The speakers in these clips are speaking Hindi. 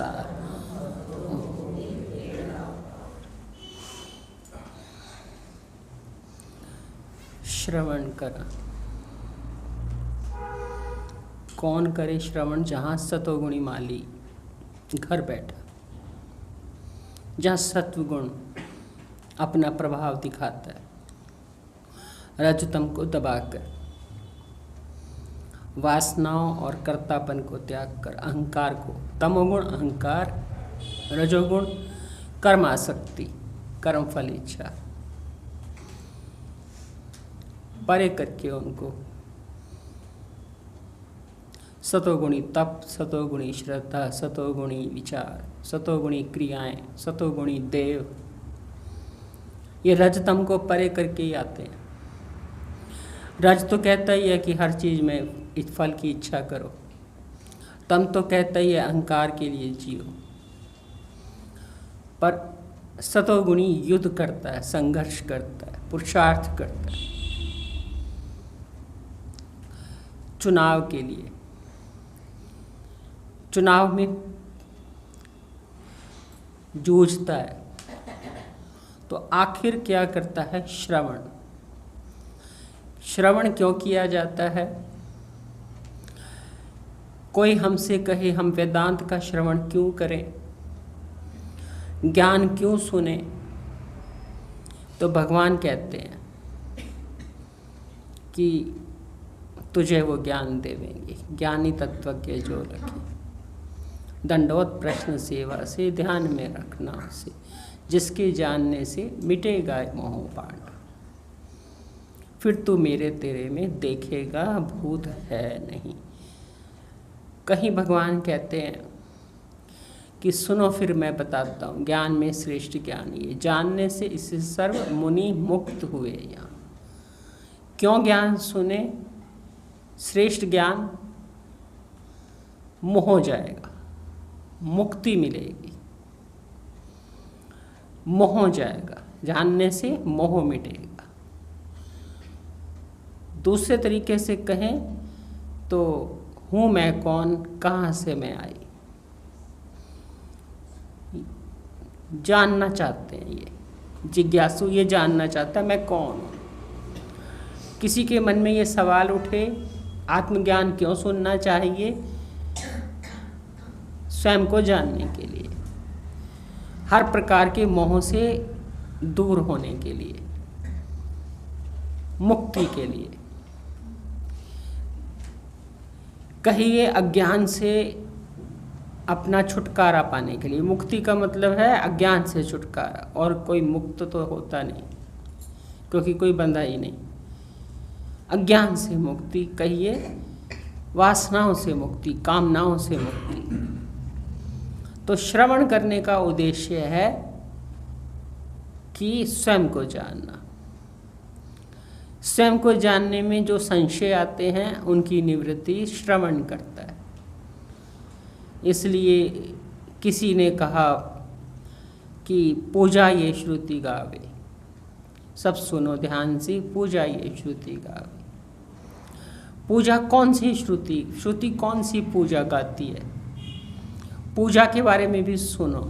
विस्तार। श्रवण कर। कौन करे श्रवण? जहाँ सतोगुणी माली घर बैठा, जहाँ सत्वगुण अपना प्रभाव दिखाता है, रजतम को दबाकर, वासनाओं और कर्तापन को त्याग कर, अहंकार को, तमोगुण अहंकार, रजोगुण कर्मासक्ति, कर्मफल इच्छा, परे करके उनको सतोगुणी तप, सतोगुणी श्रद्धा, सतोगुणी विचार, सतोगुणी क्रियाएं, सतोगुणी देव, ये रजतम को परे करके ही आते हैं। रज तो कहता ही है कि हर चीज में इस फल की इच्छा करो, तम तो कहता ही है अहंकार के लिए जियो, पर सतोगुणी युद्ध करता है, संघर्ष करता है, पुरुषार्थ करता है, चुनाव के लिए। चुनाव में जूझता है, तो आखिर क्या करता है? श्रवण। श्रवण क्यों किया जाता है? कोई हमसे कहे हम वेदांत का श्रवण क्यों करें, ज्ञान क्यों सुने, तो भगवान कहते हैं कि तुझे वो ज्ञान देवेंगे, ज्ञानी तत्वज्ञ जो रखे, दंडवत प्रश्न सेवा से ध्यान में रखना उसे, जिसके जानने से मिटेगा मोह पांड, फिर तू मेरे तेरे में देखेगा भूत है नहीं। कहीं भगवान कहते हैं कि सुनो फिर मैं बताता हूँ, ज्ञान में श्रेष्ठ ज्ञान ये, जानने से इससे सर्व मुनि मुक्त हुए। यहाँ क्यों ज्ञान सुने? श्रेष्ठ ज्ञान मोह हो जाएगा, मुक्ति मिलेगी, मोह हो जाएगा, जानने से मोह मिटेगा। दूसरे तरीके से कहें तो हूँ मैं कौन, कहाँ से मैं आई, जानना चाहते हैं ये जिज्ञासु, ये जानना चाहता है मैं कौन हूँ। किसी के मन में ये सवाल उठे आत्मज्ञान क्यों सुनना चाहिए? स्वयं को जानने के लिए, हर प्रकार के मोह से दूर होने के लिए, मुक्ति के लिए, कहिए अज्ञान से अपना छुटकारा पाने के लिए। मुक्ति का मतलब है अज्ञान से छुटकारा, और कोई मुक्त तो होता नहीं क्योंकि कोई बंधा ही नहीं। अज्ञान से मुक्ति, कहिए वासनाओं से मुक्ति, कामनाओं से मुक्ति। तो श्रवण करने का उद्देश्य है कि स्वयं को जानना, स्वयं को जानने में जो संशय आते हैं उनकी निवृत्ति श्रवण करता है। इसलिए किसी ने कहा कि पूजा ये श्रुति गावे, सब सुनो ध्यान से, पूजा ये श्रुति गावे। पूजा कौन सी श्रुति, श्रुति कौन सी पूजा गाती है? पूजा के बारे में भी सुनो,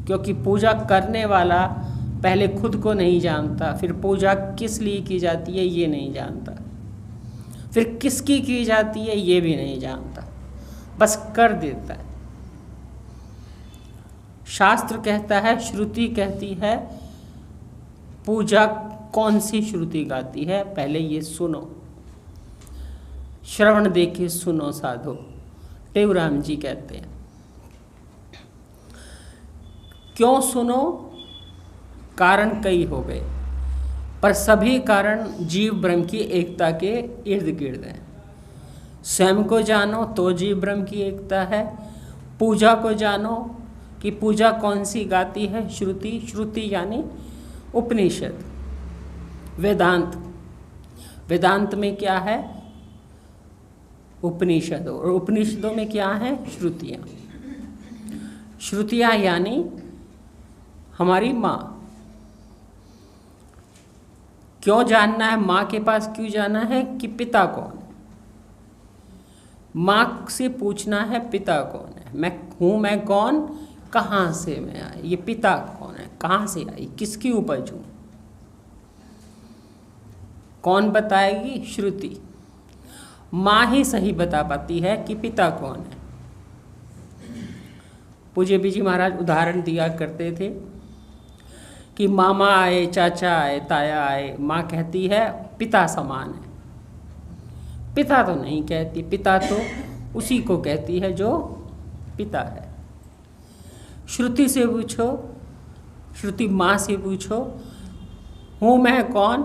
क्योंकि पूजा करने वाला पहले खुद को नहीं जानता, फिर पूजा किस लिए की जाती है ये नहीं जानता, फिर किसकी की जाती है ये भी नहीं जानता, बस कर देता है। शास्त्र कहता है, श्रुति कहती है, पूजा कौन सी श्रुति गाती है, पहले ये सुनो। श्रवण देके सुनो साधो, टेवराम जी कहते हैं। क्यों सुनो? कारण कई हो गए, पर सभी कारण जीव ब्रह्म की एकता के इर्द गिर्द हैं। स्वयं को जानो तो जीव ब्रह्म की एकता है, पूजा को जानो कि पूजा कौन सी गाती है, श्रुति। श्रुति यानी उपनिषद, वेदांत। वेदांत में क्या है? उपनिषद, और उपनिषदों में क्या है? श्रुतियाँ। श्रुतियाँ यानी हमारी माँ। क्यों जानना है? माँ के पास क्यों जाना है कि पिता कौन है? माँ से पूछना है पिता कौन है। मैं हूँ, मैं कौन, कहाँ से मैं आई, ये पिता कौन है, कहाँ से आई, किसकी उपज हूँ, कौन बताएगी? श्रुति। माँ ही सही बता पाती है कि पिता कौन है। पूज्य बीजी महाराज उदाहरण दिया करते थे कि मामा आए, चाचा आए, ताया आए, माँ कहती है पिता समान है। पिता तो नहीं कहती, पिता तो उसी को कहती है जो पिता है। श्रुति से पूछो, श्रुति माँ से पूछो, हूँ मैं कौन,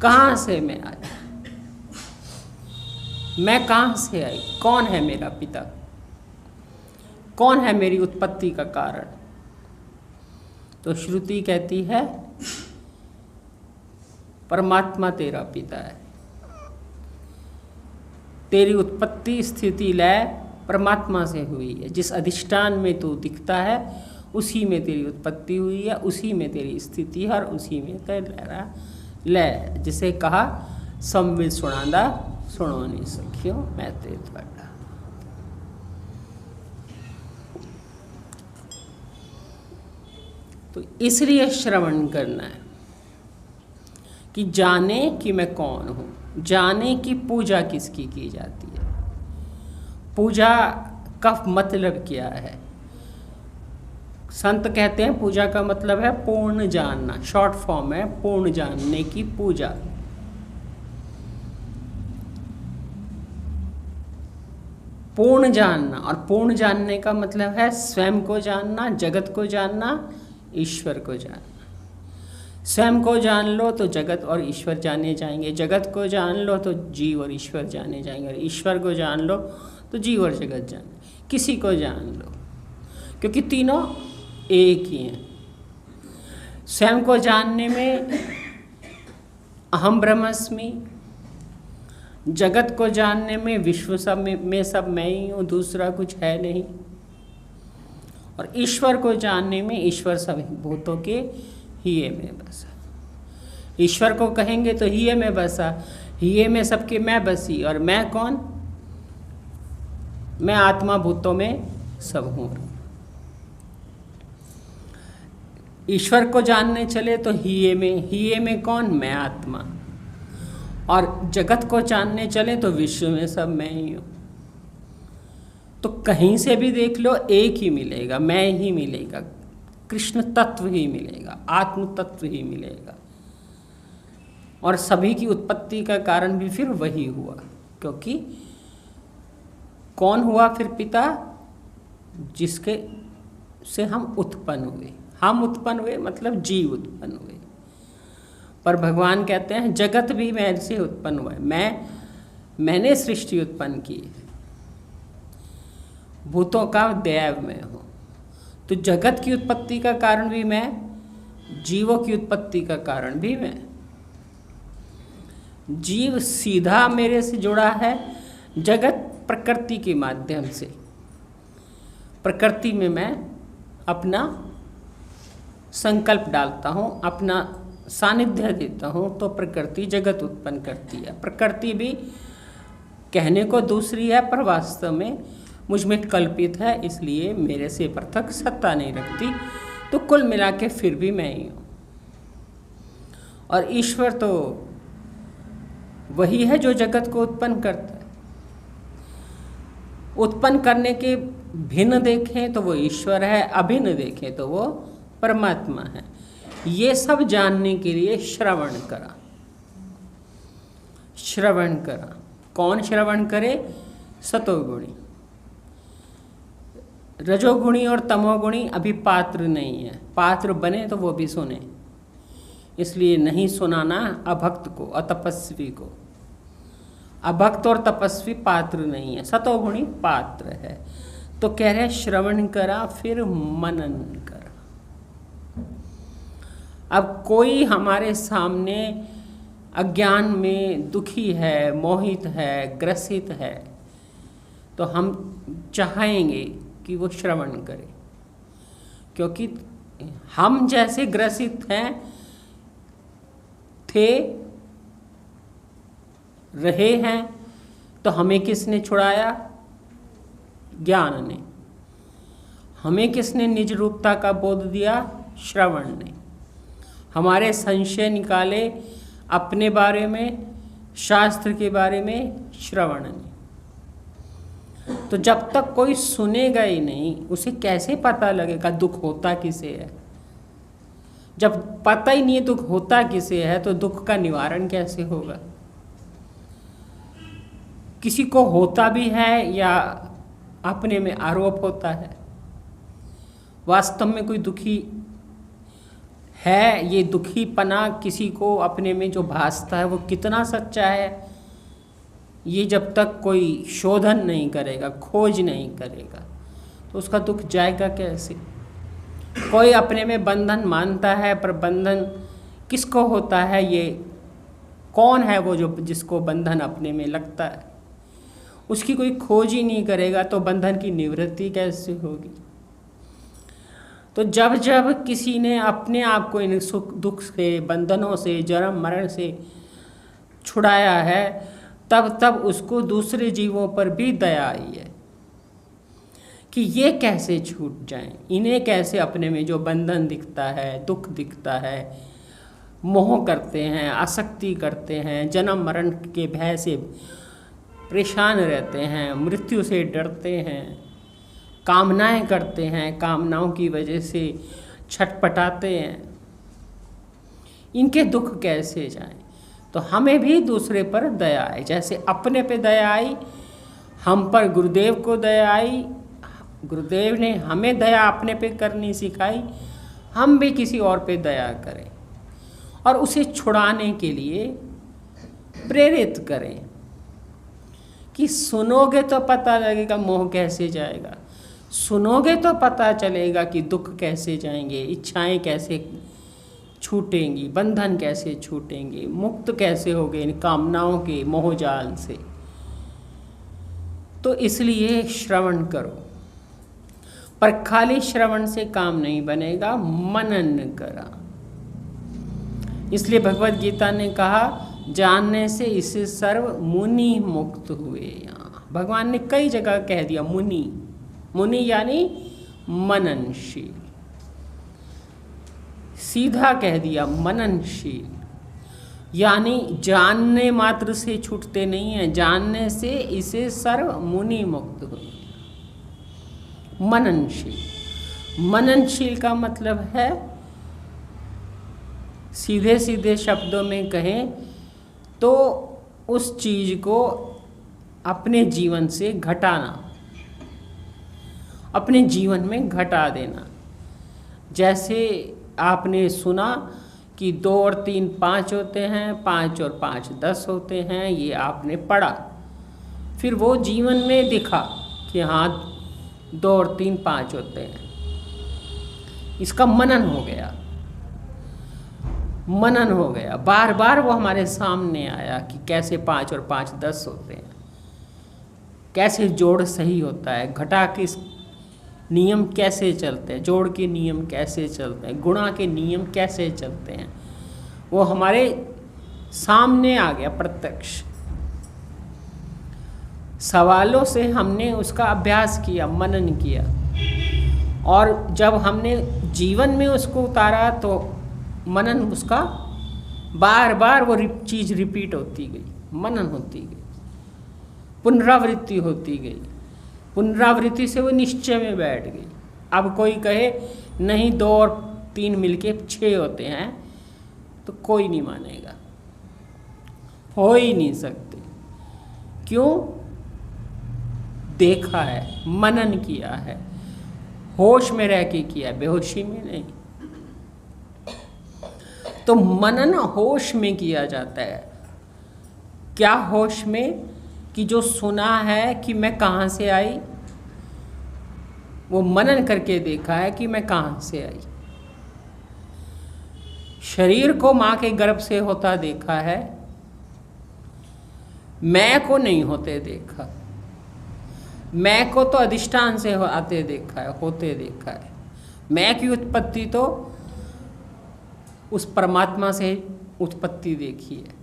कहाँ से मैं आई, मैं कहाँ से आई, कौन है मेरा पिता, कौन है मेरी उत्पत्ति का कारण? तो श्रुति कहती है परमात्मा तेरा पिता है। तेरी उत्पत्ति स्थिति लय परमात्मा से हुई है। जिस अधिष्ठान में तू दिखता है उसी में तेरी उत्पत्ति हुई है, उसी में तेरी स्थिति है और उसी में तेरा लय। जिसे कहा संविद सुनांदा सुनो नहीं सखियो मैं ते त्वड़ा। तो इसलिए श्रवण करना है कि जाने कि मैं कौन हूँ, जाने कि पूजा किसकी की जाती है, पूजा का मतलब क्या है। संत कहते हैं पूजा का मतलब है पूर्ण जानना, शॉर्ट फॉर्म है पूर्ण जानने की पूजा। पूर्ण जानना, और पूर्ण जानने का मतलब है स्वयं को जानना, जगत को जानना, ईश्वर को जानना। स्वयं को जान लो तो जगत और ईश्वर जाने जाएंगे, जगत को जान लो तो जीव और ईश्वर जाने जाएंगे, और ईश्वर को जान लो तो जीव और जगत जाने। किसी को जान लो, क्योंकि तीनों एक ही हैं। स्वयं को जानने में अहम ब्रह्मस्मि, जगत को जानने में विश्व सब में सब मैं ही हूँ, दूसरा कुछ है नहीं, और ईश्वर को जानने में ईश्वर सभी भूतों के हिये में बसा। ईश्वर को कहेंगे तो हिये में बसा, हिये में सबके मैं बसी, और मैं कौन? मैं आत्मा भूतों में सब हूँ। ईश्वर को जानने चले तो हिये में कौन? मैं आत्मा। और जगत को जानने चले तो विश्व में सब मैं ही हूँ। तो कहीं से भी देख लो एक ही मिलेगा, मैं ही मिलेगा, कृष्ण तत्व ही मिलेगा, आत्म तत्व ही मिलेगा। और सभी की उत्पत्ति का कारण भी फिर वही हुआ, क्योंकि कौन हुआ फिर पिता? जिसके से हम उत्पन्न हुए। हम उत्पन्न हुए मतलब जीव उत्पन्न हुए। पर भगवान कहते हैं जगत भी मेरे से उत्पन्न हुआ है, मैंने सृष्टि उत्पन्न की है, भूतों का दैव मैं हूँ। तो जगत की उत्पत्ति का कारण भी मैं, जीवों की उत्पत्ति का कारण भी मैं। जीव सीधा मेरे से जुड़ा है, जगत प्रकृति के माध्यम से। प्रकृति में मैं अपना संकल्प डालता हूँ, अपना सानिध्य देता हूँ, तो प्रकृति जगत उत्पन्न करती है। प्रकृति भी कहने को दूसरी है, पर वास्तव में मुझ में कल्पित है, इसलिए मेरे से पृथक सत्ता नहीं रखती। तो कुल मिला के फिर भी मैं ही हूँ। और ईश्वर तो वही है जो जगत को उत्पन्न करता है। उत्पन्न करने के भिन्न देखें तो वो ईश्वर है, अभिन्न देखें तो वो परमात्मा है। ये सब जानने के लिए श्रवण करा। श्रवण करा, कौन श्रवण करे? सतोगुणी। रजोगुणी और तमोगुणी अभी पात्र नहीं है, पात्र बने तो वो भी सुने, इसलिए नहीं सुनाना अभक्त को, अतपस्वी को। अभक्त और तपस्वी पात्र नहीं है, सतोगुणी पात्र है। तो कह रहे श्रवण करा फिर मनन करा। अब कोई हमारे सामने अज्ञान में दुखी है, मोहित है, ग्रसित है, तो हम चाहेंगे कि वो श्रवण करे, क्योंकि हम जैसे ग्रसित हैं, थे, रहे हैं, तो हमें किसने छुड़ाया? ज्ञान ने। हमें किसने निज रूपता का बोध दिया? श्रवण ने। हमारे संशय निकाले अपने बारे में, शास्त्र के बारे में श्रवण ने। तो जब तक कोई सुनेगा ही नहीं, उसे कैसे पता लगेगा दुख होता किसे है? जब पता ही नहीं दुख होता किसे है तो दुख का निवारण कैसे होगा? किसी को होता भी है या अपने में आरोप होता है? वास्तव में कोई दुखी है? ये दुखीपना किसी को अपने में जो भासता है वो कितना सच्चा है, ये जब तक कोई शोधन नहीं करेगा, खोज नहीं करेगा, तो उसका दुख जाएगा कैसे? कोई अपने में बंधन मानता है, पर बंधन किसको होता है? ये कौन है वो जो जिसको बंधन अपने में लगता है? उसकी कोई खोज ही नहीं करेगा तो बंधन की निवृत्ति कैसे होगी? तो जब जब किसी ने अपने आप को इन सुख दुख से, बंधनों से, जन्म मरण से छुड़ाया है, तब तब उसको दूसरे जीवों पर भी दया आई है कि ये कैसे छूट जाएं, इन्हें कैसे अपने में जो बंधन दिखता है, दुख दिखता है, मोह करते हैं, आसक्ति करते हैं, जन्म मरण के भय से परेशान रहते हैं, मृत्यु से डरते हैं, कामनाएं करते हैं, कामनाओं की वजह से छटपटाते हैं, इनके दुख कैसे जाएं? तो हमें भी दूसरे पर दया आई। जैसे अपने पे दया आई, हम पर गुरुदेव को दया आई, गुरुदेव ने हमें दया अपने पे करनी सिखाई, हम भी किसी और पे दया करें और उसे छुड़ाने के लिए प्रेरित करें कि सुनोगे तो पता लगेगा मोह कैसे जाएगा, सुनोगे तो पता चलेगा कि दुख कैसे जाएंगे, इच्छाएं कैसे छूटेंगी, बंधन कैसे छूटेंगे, मुक्त कैसे होगे इन कामनाओं के मोहजाल से। तो इसलिए श्रवण करो, पर खाली श्रवण से काम नहीं बनेगा, मनन करा। इसलिए भगवत गीता ने कहा जानने से इसे सर्व मुनि मुक्त हुए। यहाँ भगवान ने कई जगह कह दिया मुनि, मुनि यानी मननशील, सीधा कह दिया मननशील, यानी जानने मात्र से छूटते नहीं हैं, जानने से इसे सर्व मुनि मुक्त हुए। मननशील, मननशील का मतलब है, सीधे सीधे शब्दों में कहें तो उस चीज को अपने जीवन से घटाना, अपने जीवन में घटा देना। जैसे आपने सुना कि 2 और 3 5 होते हैं, 5 और 5 10 होते हैं, ये आपने पढ़ा, फिर वो जीवन में दिखा कि हाँ 2 और 3 5 होते हैं, इसका मनन हो गया, मनन हो गया, बार बार वो हमारे सामने आया कि कैसे 5 और 5 10 होते हैं, कैसे जोड़ सही होता है, घटा के नियम कैसे चलते हैं, जोड़ के नियम कैसे चलते हैं, गुणा के नियम कैसे चलते हैं, वो हमारे सामने आ गया प्रत्यक्ष। सवालों से हमने उसका अभ्यास किया, मनन किया, और जब हमने जीवन में उसको उतारा तो मनन उसका बार बार वो चीज़ रिपीट होती गई, मनन होती गई, पुनरावृत्ति होती गई, पुनरावृत्ति से वो निश्चय में बैठ गई। अब कोई कहे नहीं 2 और 3 मिलके 6 होते हैं, तो कोई नहीं मानेगा, हो ही नहीं सकते। क्यों? देखा है, मनन किया है, होश में रह के किया, बेहोशी में नहीं। तो मनन होश में किया जाता है। क्या होश में? कि जो सुना है कि मैं कहाँ से आई, वो मनन करके देखा है कि मैं कहाँ से आई। शरीर को माँ के गर्भ से होता देखा है, मैं को नहीं होते देखा, मैं को तो अधिष्ठान से आते देखा है, होते देखा है। मैं की उत्पत्ति तो उस परमात्मा से उत्पत्ति देखी है।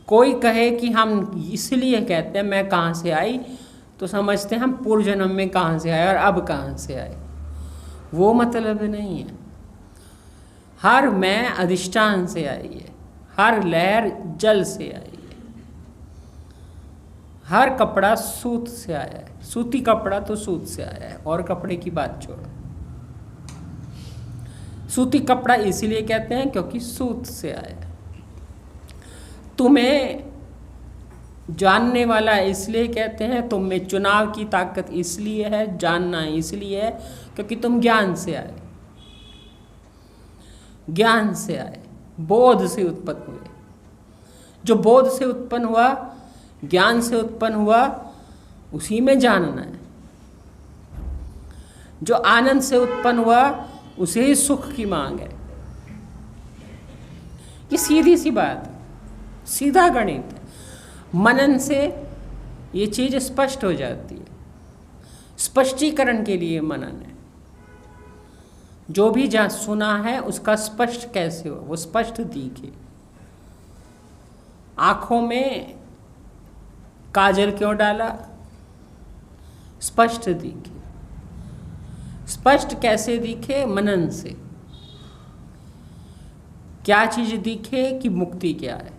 कोई कहे कि हम इसलिए कहते हैं मैं कहाँ से आई, तो समझते हैं हम पूर्व जन्म में कहाँ से आए और अब कहाँ से आए। वो मतलब नहीं है। हर मैं अधिष्ठान से आई है, हर लहर जल से आई है, हर कपड़ा सूत से आया है। सूती कपड़ा तो सूत से आया है, और कपड़े की बात छोड़ो। सूती कपड़ा इसीलिए कहते हैं क्योंकि सूत से आया है। तुम्हें जानने वाला इसलिए कहते हैं, तुम में चुनाव की ताकत इसलिए है, जानना इसलिए है क्योंकि तुम ज्ञान से आए, ज्ञान से आए, बोध से उत्पन्न हुए। जो बोध से उत्पन्न हुआ, ज्ञान से उत्पन्न हुआ, उसी में जानना है। जो आनंद से उत्पन्न हुआ, उसे ही सुख की मांग है। ये सीधी सी बात है, सीधा गणित है। मनन से ये चीज स्पष्ट हो जाती है। स्पष्टीकरण के लिए मनन है। जो भी जहाँ सुना है उसका स्पष्ट कैसे हो, वो स्पष्ट दिखे। आंखों में काजल क्यों डाला, स्पष्ट दिखे। स्पष्ट कैसे दिखे, मनन से। क्या चीज दिखे कि मुक्ति क्या है।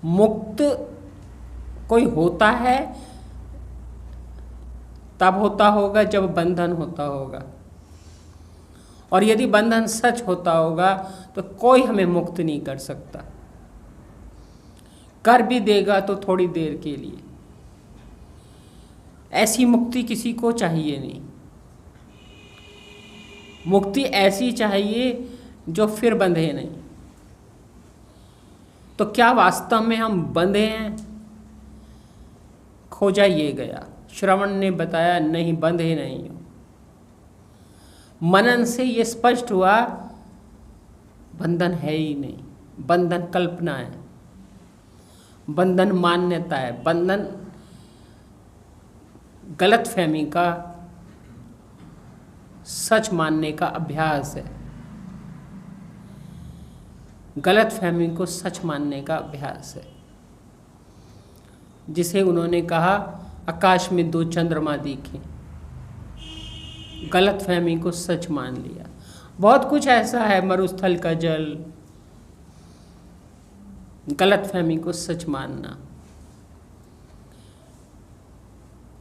मुक्त कोई होता है तब होता होगा जब बंधन होता होगा, और यदि बंधन सच होता होगा तो कोई हमें मुक्त नहीं कर सकता। कर भी देगा तो थोड़ी देर के लिए। ऐसी मुक्ति किसी को चाहिए नहीं। मुक्ति ऐसी चाहिए जो फिर बंधे नहीं। तो क्या वास्तव में हम बंधे हैं? खोजा ये गया, श्रवण ने बताया नहीं, बंधे नहीं हो। मनन से ये स्पष्ट हुआ बंधन है ही नहीं। बंधन कल्पना है, बंधन मान्यता है, बंधन गलतफहमी का सच मानने का अभ्यास है। गलतफहमी को सच मानने का अभ्यास है, जिसे उन्होंने कहा आकाश में 2 चंद्रमा दिखे। गलतफहमी को सच मान लिया। बहुत कुछ ऐसा है, मरुस्थल का जल, गलतफहमी को सच मानना।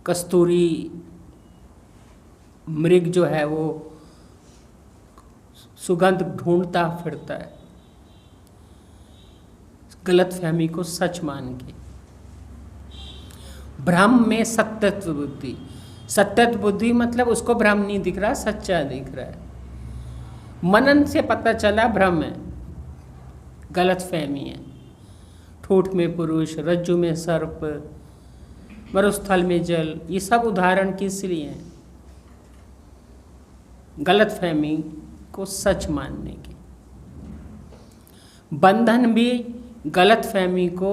कस्तूरी मृग जो है वो सुगंध ढूंढता फिरता है, गलतफहमी को सच मान के। ब्रह्म में सत्यत्व बुद्धि। सत्यत्व बुद्धि मतलब उसको ब्रह्म नहीं दिख रहा, सच्चा दिख रहा है। मनन से पता चला ब्रह्म है, गलतफहमी है। ठूठ में पुरुष, रज्जु में सर्प, मरुस्थल में जल, ये सब उदाहरण किस लिए हैं? गलतफहमी को सच मानने के। बंधन भी गलतफहमी को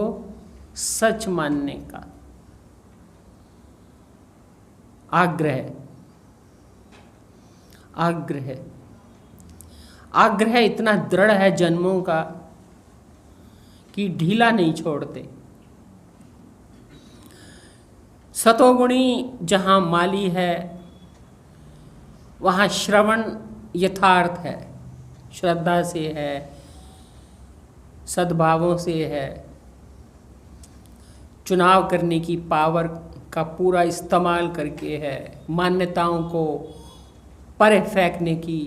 सच मानने का आग्रह। आग्रह आग्रह इतना दृढ़ है जन्मों का कि ढीला नहीं छोड़ते। सतोगुणी जहाँ माली है वहाँ श्रवण यथार्थ है, श्रद्धा से है, सद्भावों से है, चुनाव करने की पावर का पूरा इस्तेमाल करके है, मान्यताओं को परे फेंकने की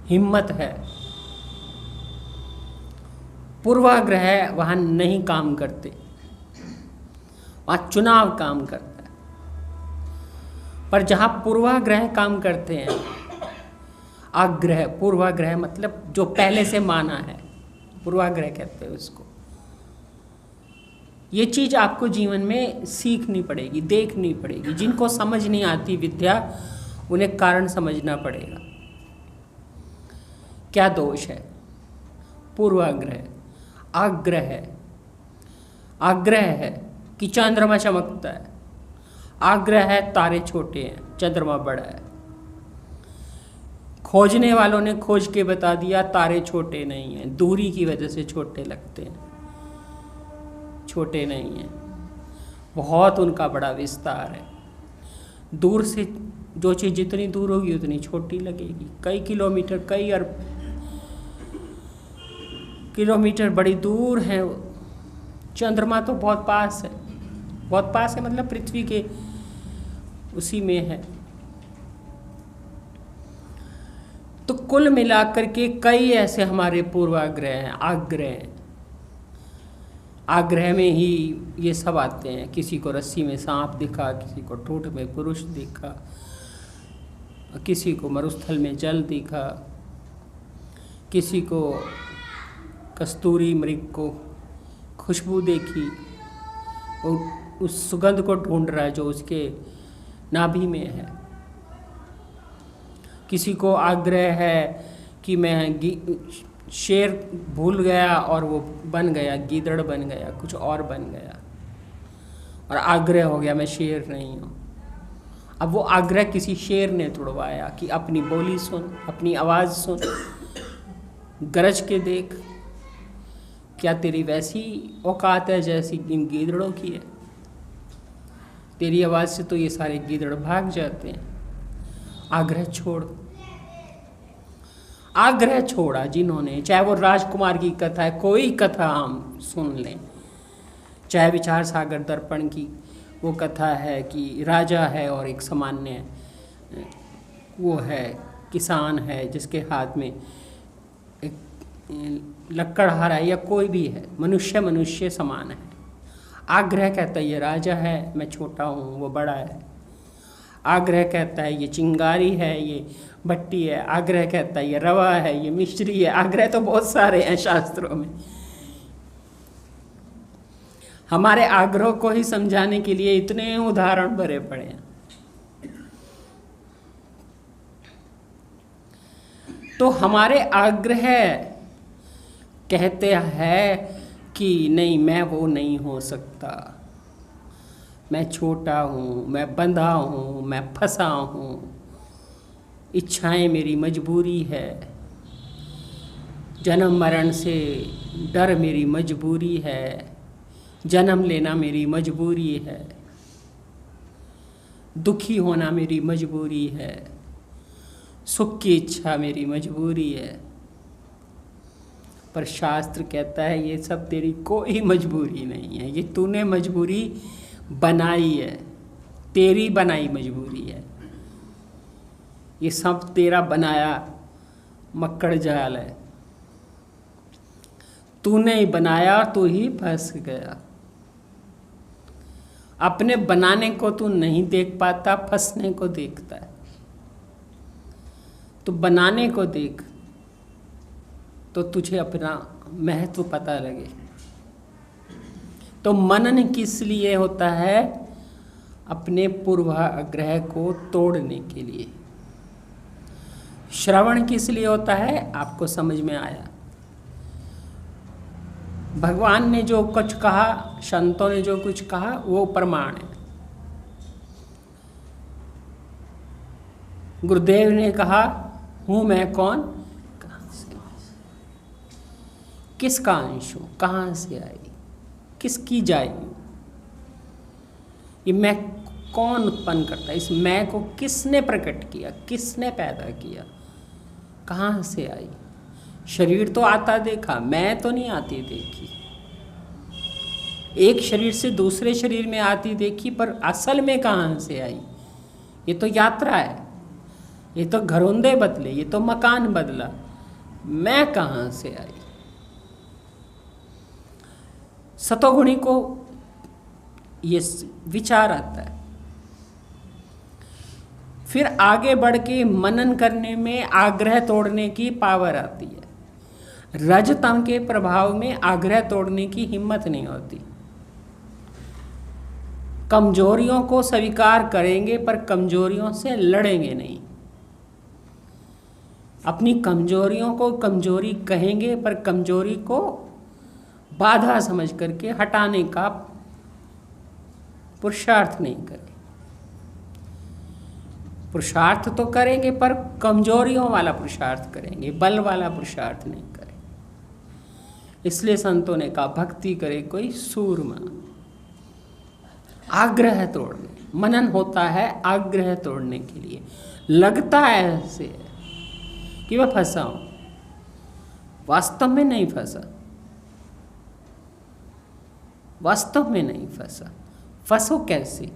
हिम्मत है। पूर्वाग्रह वहाँ नहीं काम करते, वहाँ चुनाव काम करता है। पर जहाँ पूर्वाग्रह काम करते हैं, आग्रह, पूर्वाग्रह मतलब जो पहले से माना है, पूर्वाग्रह कहते हैं उसको। ये चीज़ आपको जीवन में सीखनी पड़ेगी, देखनी पड़ेगी। जिनको समझ नहीं आती विद्या, उन्हें कारण समझना पड़ेगा। क्या दोष है? पूर्वाग्रह। आग्रह है, आग्रह है कि चंद्रमा चमकता है, आग्रह है तारे छोटे हैं, चंद्रमा बड़ा है। खोजने वालों ने खोज के बता दिया तारे छोटे नहीं हैं, दूरी की वजह से छोटे लगते हैं, छोटे नहीं हैं। बहुत उनका बड़ा विस्तार है। दूर से जो चीज़ जितनी दूर होगी उतनी छोटी लगेगी। कई किलोमीटर, कई अरब किलोमीटर बड़ी दूर है। चंद्रमा तो बहुत पास है, बहुत पास है मतलब पृथ्वी के उसी में है। तो कुल मिलाकर के कई ऐसे हमारे पूर्वाग्रह हैं, आग्रह। आग्रह में ही ये सब आते हैं। किसी को रस्सी में सांप दिखा, किसी को ठूठ में पुरुष दिखा, किसी को मरुस्थल में जल दिखा, किसी को कस्तूरी मृग को खुशबू देखी और उस सुगंध को ढूंढ रहा है जो उसके नाभि में है। किसी को आग्रह है कि मैं शेर भूल गया और वो बन गया, गीदड़ बन गया, कुछ और बन गया और आग्रह हो गया मैं शेर नहीं हूँ। अब वो आग्रह किसी शेर ने तुड़वाया कि अपनी बोली सुन, अपनी आवाज़ सुन, गरज के देख, क्या तेरी वैसी औकात है जैसी इन गीदड़ों की है? तेरी आवाज़ से तो ये सारे गीदड़ भाग जाते हैं। आग्रह छोड़। आग्रह छोड़ा जिन्होंने, चाहे वो राजकुमार की कथा है, कोई कथा हम सुन लें, चाहे विचार सागर दर्पण की वो कथा है कि राजा है और एक सामान्य वो है किसान है जिसके हाथ में एक लकड़हारा है, या कोई भी है, मनुष्य समान है। आग्रह कहता है ये राजा है, मैं छोटा हूँ, वो बड़ा है। आग्रह कहता है ये चिंगारी है, ये भट्टी है। आग्रह कहता है ये रवा है, ये मिश्री है। आग्रह तो बहुत सारे हैं शास्त्रों में। हमारे आग्रह को ही समझाने के लिए इतने उदाहरण भरे पड़े हैं। तो हमारे आग्रह कहते हैं कि नहीं, मैं वो नहीं हो सकता, मैं छोटा हूँ, मैं बंधा हूँ, मैं फंसा हूँ, इच्छाएं मेरी मजबूरी है, जन्म मरण से डर मेरी मजबूरी है, जन्म लेना मेरी मजबूरी है, दुखी होना मेरी मजबूरी है, सुख की इच्छा मेरी मजबूरी है। पर शास्त्र कहता है ये सब तेरी कोई मजबूरी नहीं है, ये तूने मजबूरी बनाई है, तेरी बनाई मजबूरी है। ये सब तेरा बनाया मक्कड़ जाल है, तूने ही बनाया, तू ही फंस गया। अपने बनाने को तू नहीं देख पाता, फंसने को देखता है। तो बनाने को देख तो तुझे अपना महत्व पता लगे। तो मनन किस लिए होता है? अपने पूर्वाग्रह को तोड़ने के लिए। श्रवण किस लिए होता है? आपको समझ में आया। भगवान ने जो कुछ कहा, संतों ने जो कुछ कहा, वो प्रमाण है। गुरुदेव ने कहा हूँ मैं कौन, कहाँ से, किसका अंश हूँ, कहाँ से आई, किसकी जाई, ये मैं कौन उत्पन्न करता है, इस मैं को किसने प्रकट किया, किसने पैदा किया, कहाँ से आई। शरीर तो आता देखा, मैं तो नहीं आती देखी। एक शरीर से दूसरे शरीर में आती देखी, पर असल में कहाँ से आई? ये तो यात्रा है, ये तो घरौंदे बदले, ये तो मकान बदला, मैं कहाँ से आई। सतोगुणी को ये विचार आता है। फिर आगे बढ़ के मनन करने में आग्रह तोड़ने की पावर आती है। रजतम के प्रभाव में आग्रह तोड़ने की हिम्मत नहीं होती। कमजोरियों को स्वीकार करेंगे पर कमजोरियों से लड़ेंगे नहीं। अपनी कमजोरियों को कमजोरी कहेंगे पर कमजोरी को बाधा समझ करके हटाने का पुरुषार्थ नहीं करें। पुरुषार्थ तो करेंगे पर कमजोरियों वाला पुरुषार्थ करेंगे, बल वाला पुरुषार्थ नहीं करें। इसलिए संतों ने कहा भक्ति करे कोई सूरमा। आग्रह तोड़ने, मनन होता है आग्रह तोड़ने के लिए। लगता है ऐसे कि मैं फंसा हूं, वास्तव में नहीं फंसा, वास्तव में नहीं फंसा। फंसो कैसे,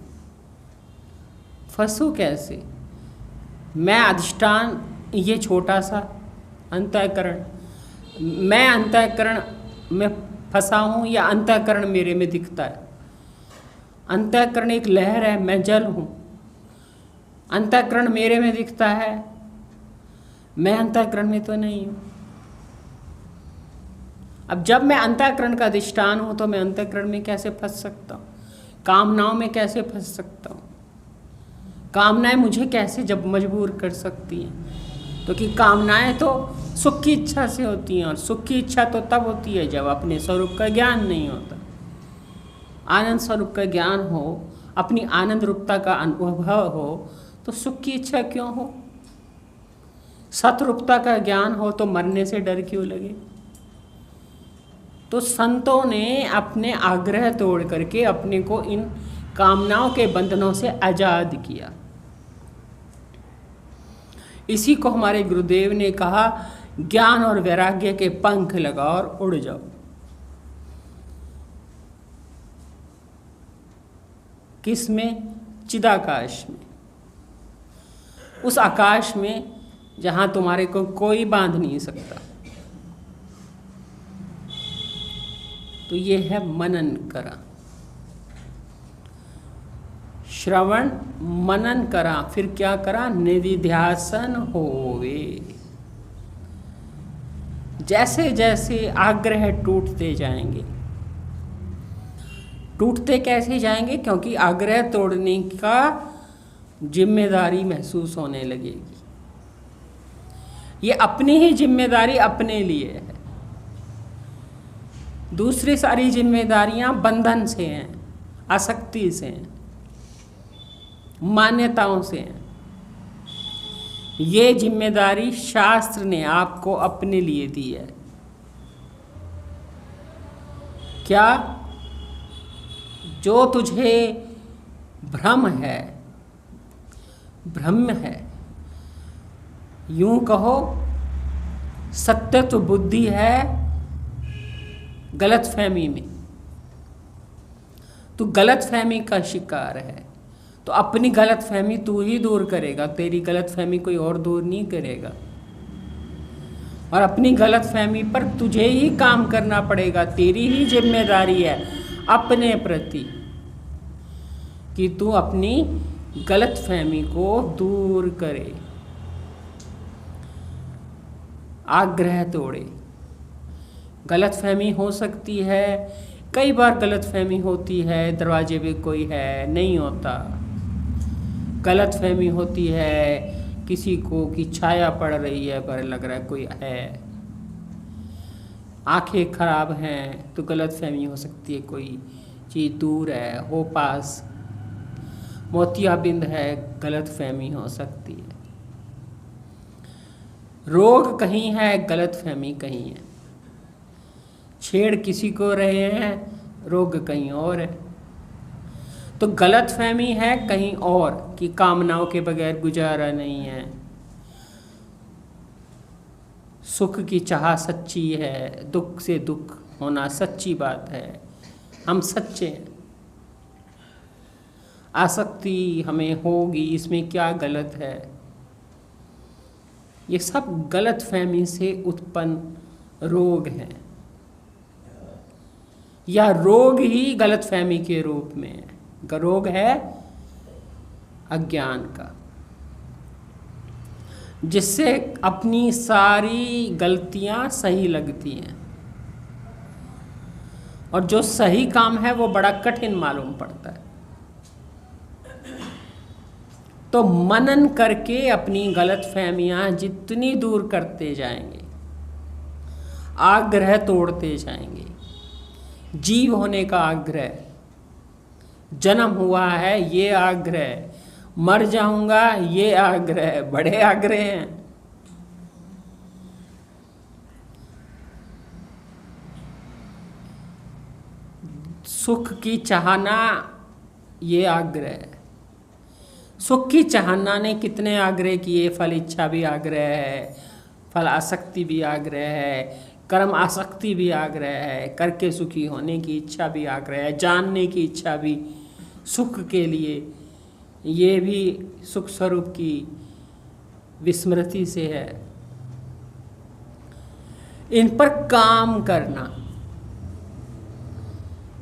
फंसो कैसे? मैं अधिष्ठान, ये छोटा सा अंतःकरण, मैं अंतःकरण में फंसा हूँ या अंतःकरण मेरे में दिखता है? अंतःकरण एक लहर है, मैं जल हूँ। अंतःकरण मेरे में दिखता है, मैं अंतःकरण में तो नहीं हूँ। अब जब मैं अंतःकरण का अधिष्ठान हूँ तो मैं अंतःकरण में कैसे फंस सकता हूँ? कामनाओं में कैसे फंस सकता हूँ? कामनाएं मुझे कैसे जब मजबूर कर सकती हैं? तो कि कामनाएं तो सुख की इच्छा से होती हैं, और सुख की इच्छा तो तब होती है जब अपने स्वरूप का ज्ञान नहीं होता। आनंद स्वरूप का ज्ञान हो, अपनी आनंद रूपता का अनुभव हो, तो सुख की इच्छा क्यों हो? सतरूपता का ज्ञान हो तो मरने से डर क्यों लगे? तो संतों ने अपने आग्रह तोड़ करके अपने को इन कामनाओं के बंधनों से आजाद किया। इसी को हमारे गुरुदेव ने कहा, ज्ञान और वैराग्य के पंख लगाओ और उड़ जाओ। किस में? चिदाकाश में। उस आकाश में जहां तुम्हारे को कोई बांध नहीं सकता। तो ये है मनन करा, श्रवण मनन करा, फिर क्या करा? निधिध्यासन होवे। जैसे जैसे आग्रह टूटते जाएंगे, टूटते कैसे जाएंगे? क्योंकि आग्रह तोड़ने का जिम्मेदारी महसूस होने लगेगी। ये अपनी ही जिम्मेदारी अपने लिए है, दूसरी सारी जिम्मेदारियां बंधन से हैं, आसक्ति से हैं, मान्यताओं से हैं। ये जिम्मेदारी शास्त्र ने आपको अपने लिए दी है। क्या? जो तुझे भ्रम है, भ्रम है, यूं कहो सत्य तो बुद्धि है गलतफहमी में। तू गलतफहमी का शिकार है, तो अपनी गलतफहमी तू ही दूर करेगा, तेरी गलतफहमी कोई और दूर नहीं करेगा। और अपनी गलतफहमी पर तुझे ही काम करना पड़ेगा, तेरी ही जिम्मेदारी है अपने प्रति कि तू अपनी गलतफहमी को दूर करे, आग्रह तोड़े। गलतफहमी हो सकती है, कई बार गलतफहमी होती है, दरवाजे पे कोई है, नहीं होता। गलतफहमी होती है किसी को कि छाया पड़ रही है पर लग रहा है कोई है। आंखें खराब हैं तो गलतफहमी हो सकती है कोई चीज़ दूर है, हो पास। मोतियाबिंद है, गलतफहमी हो सकती है। रोग कहीं है, गलतफहमी कहीं है। छेड़ किसी को रहे हैं, रोग कहीं और है। तो गलतफहमी है कहीं और कि कामनाओं के बगैर गुजारा नहीं है, सुख की चाह सच्ची है, दुख से दुख होना सच्ची बात है, हम सच्चे हैं। आसक्ति हमें होगी, इसमें क्या गलत है? ये सब गलतफहमी से उत्पन्न रोग हैं, या रोग ही गलतफहमी के रूप में है। रोग है अज्ञान का, जिससे अपनी सारी गलतियां सही लगती हैं, और जो सही काम है वो बड़ा कठिन मालूम पड़ता है। तो मनन करके अपनी गलतफहमियां जितनी दूर करते जाएंगे, आग्रह तोड़ते जाएंगे। जीव होने का आग्रह, जन्म हुआ है ये आग्रह, मर जाऊंगा ये आग्रह, बड़े आग्रह हैं। सुख की चाहना ये आग्रह है। सुख की चाहना ने कितने आग्रह किए, फल इच्छा भी आग्रह है, फल आसक्ति भी आग्रह है, कर्म आसक्ति भी आग्रह है, करके सुखी होने की इच्छा भी आग्रह है, जानने की इच्छा भी सुख के लिए, ये भी सुख स्वरूप की विस्मृति से है। इन पर काम करना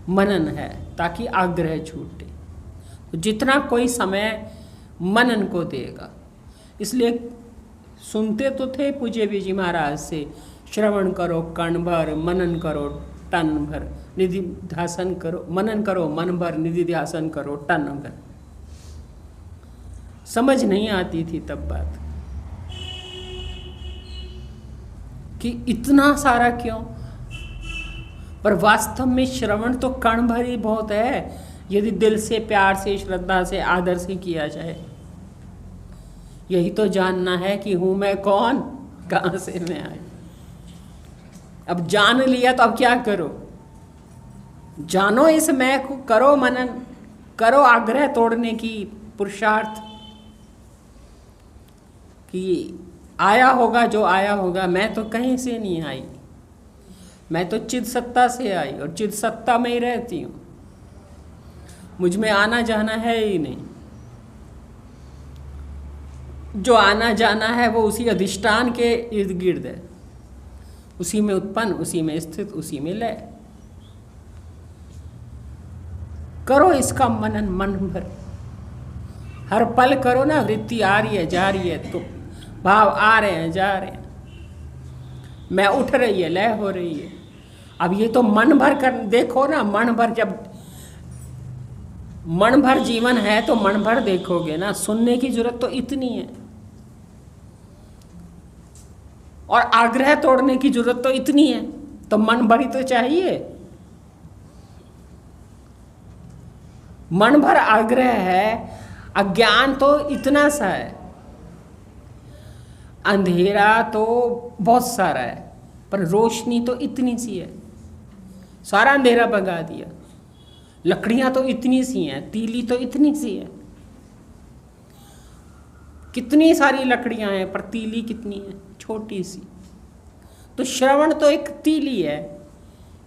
मनन है ताकि आग्रह छूटे। तो जितना कोई समय मनन को देगा, इसलिए सुनते तो थे पूज्य बीजी महाराज से, श्रवण करो कण भर, मनन करो टन भर, निधि ध्यासन करो, मनन करो मन भर, निधि ध्यासन करो टन भर। समझ नहीं आती थी तब बात कि इतना सारा क्यों, पर वास्तव में श्रवण तो कण भर ही बहुत है, यदि दिल से, प्यार से, श्रद्धा से, आदर से किया जाए। यही तो जानना है कि हूं मैं कौन, कहां से मैं आई। अब जान लिया तो अब क्या करो, जानो इस मैं को, करो मनन, करो आग्रह तोड़ने की पुरुषार्थ कि आया होगा जो आया होगा, मैं तो कहीं से नहीं आई, मैं तो चिद सत्ता से आई और चिद सत्ता में ही रहती हूँ, मुझ में आना जाना है ही नहीं। जो आना जाना है वो उसी अधिष्ठान के इर्द गिर्द है, उसी में उत्पन्न, उसी में स्थित, उसी में लय। करो इसका मनन मन भर, हर पल करो ना। वृत्ति आ रही है जा रही है, तो भाव आ रहे हैं जा रहे हैं, मैं उठ रही है, लय हो रही है। अब ये तो मन भर कर देखो ना, मन भर, जब मन भर जीवन है तो मन भर देखोगे ना। सुनने की जरूरत तो इतनी है और आग्रह तोड़ने की जरूरत तो इतनी है, तो मन भर ही तो चाहिए। मन भर आग्रह है, अज्ञान तो इतना सा है, अंधेरा तो बहुत सारा है, पर रोशनी तो इतनी सी है। सारा अंधेरा भगा दिया। लकड़ियां तो इतनी सी हैं, तीली तो इतनी सी है, कितनी सारी लकड़ियां हैं पर तीली कितनी है, छोटी सी। तो श्रवण तो एक तीली है,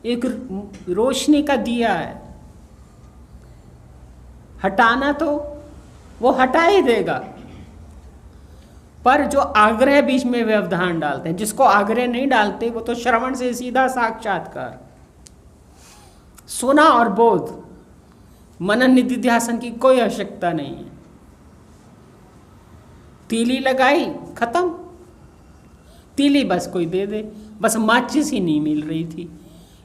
एक रोशनी का दिया है। हटाना तो वो हटा ही देगा, पर जो आग्रह बीच में व्यवधान डालते हैं, जिसको आग्रह नहीं डालते वो तो श्रवण से सीधा साक्षात्कार, सुना और बोध, मनन निधिध्यासन की कोई आवश्यकता नहीं है। तीली लगाई, खत्म। तीली बस कोई दे दे, बस माचिस ही नहीं मिल रही थी,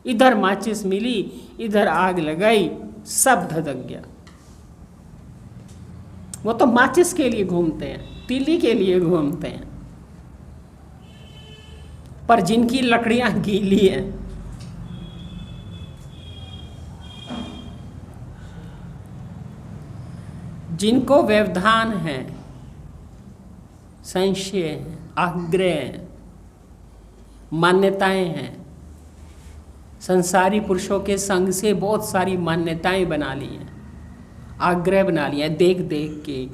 इधर माचिस मिली, इधर आग लगाई, सब धधक गया। वो तो माचिस के लिए घूमते हैं, तीली के लिए घूमते हैं, पर जिनकी लकड़ियां गीली हैं, जिनको व्यवधान है, संशय है, आग्रह है, मान्यताएं हैं, संसारी पुरुषों के संग से बहुत सारी मान्यताएं बना ली हैं, आग्रह बना लिया है। देख देख के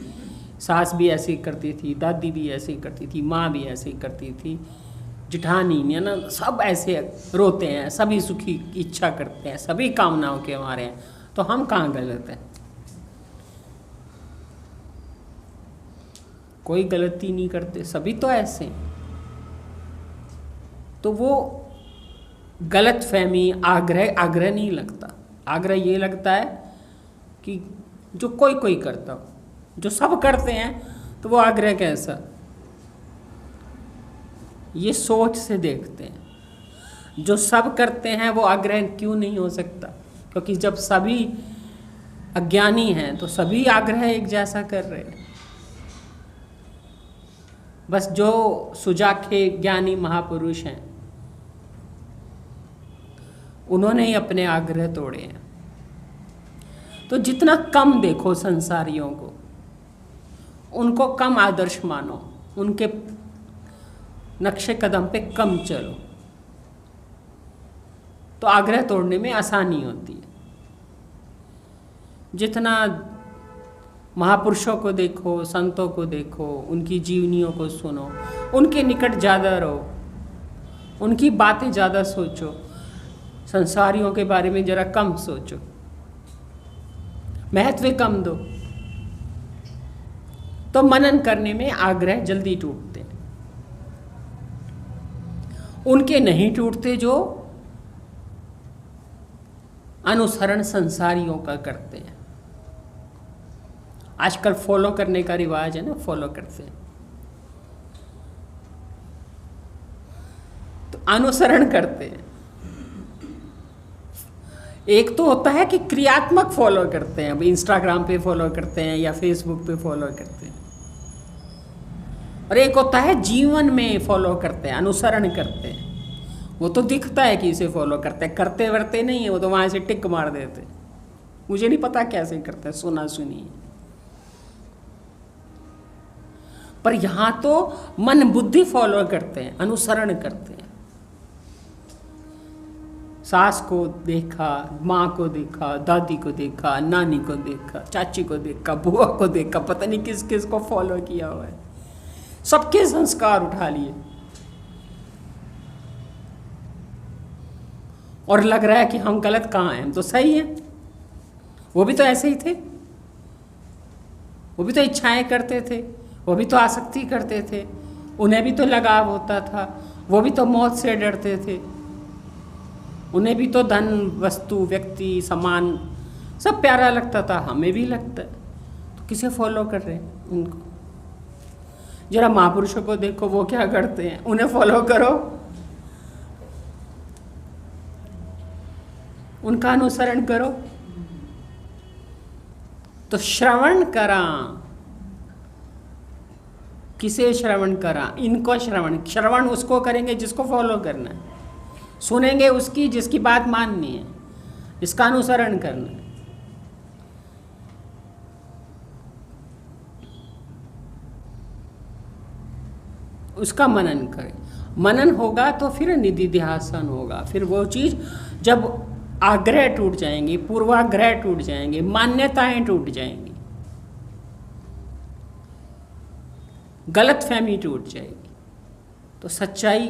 सास भी ऐसे करती थी, दादी भी ऐसे करती थी, माँ भी ऐसे करती थी, जिठानी है ना, सब ऐसे रोते हैं, सभी सुखी की इच्छा करते हैं, सभी कामनाओं के मारे हैं, तो हम कहाँ गलत हैं? कोई गलती नहीं करते, सभी तो ऐसे। तो वो गलत फहमी, आग्रह नहीं लगता। आग्रह ये लगता है कि जो कोई कोई करता हो, जो सब करते हैं तो वो आग्रह कैसा, ये सोच से देखते हैं। जो सब करते हैं वो आग्रह क्यों नहीं हो सकता? क्योंकि जब सभी अज्ञानी हैं तो सभी आग्रह एक जैसा कर रहे हैं। बस जो सुजाखे ज्ञानी महापुरुष हैं उन्होंने ही अपने आग्रह तोड़े हैं। तो जितना कम देखो संसारियों को, उनको कम आदर्श मानो, उनके नक्शे कदम पे कम चलो, तो आग्रह तोड़ने में आसानी होती है। जितना महापुरुषों को देखो, संतों को देखो, उनकी जीवनियों को सुनो, उनके निकट ज़्यादा रहो, उनकी बातें ज़्यादा सोचो, संसारियों के बारे में ज़रा कम सोचो, महत्व कम दो, तो मनन करने में आग्रह जल्दी टूटते हैं। उनके नहीं टूटते जो अनुसरण संसारियों का करते हैं। आजकल फॉलो करने का रिवाज है ना, फॉलो करते हैं तो अनुसरण करते हैं। एक तो होता है कि क्रियात्मक फॉलो करते हैं, अब इंस्टाग्राम पे फॉलो करते हैं या फेसबुक पे फॉलो करते हैं, और एक होता है जीवन में फॉलो करते हैं, अनुसरण करते हैं। वो तो दिखता है कि इसे फॉलो करते हैं, करते वर्ते नहीं है, वो तो वहाँ से टिक मार देते, मुझे नहीं पता कैसे करते हैं, सुना सुनी। पर यहाँ तो मन बुद्धि फॉलो करते हैं, अनुसरण करते हैं। सास को देखा, माँ को देखा, दादी को देखा, नानी को देखा, चाची को देखा, बुआ को देखा, पता नहीं किस किस को फॉलो किया हुआ है, सबके संस्कार उठा लिए और लग रहा है कि हम गलत कहाँ हैं, हम तो सही हैं। वो भी तो ऐसे ही थे, वो भी तो इच्छाएं करते थे, वो भी तो आसक्ति करते थे, उन्हें भी तो लगाव होता था, वो भी तो मौत से डरते थे, उन्हें भी तो धन, वस्तु, व्यक्ति, सामान सब प्यारा लगता था, हमें भी लगता है। तो किसे फॉलो कर रहे हैं? उनको। जरा महापुरुषों को देखो, वो क्या करते हैं, उन्हें फॉलो करो, उनका अनुसरण करो। तो श्रवण करा, किसे श्रवण करा? इनको श्रवण। श्रवण उसको करेंगे जिसको फॉलो करना है, सुनेंगे उसकी जिसकी बात माननी है, इसका अनुसरण करना है। उसका मनन करें। मनन होगा तो फिर निधिध्यासन होगा, फिर वो चीज़ जब आग्रह टूट जाएंगे, पूर्वाग्रह टूट जाएंगे, मान्यताएं टूट जाएंगी, गलतफहमी टूट जाएगी, तो सच्चाई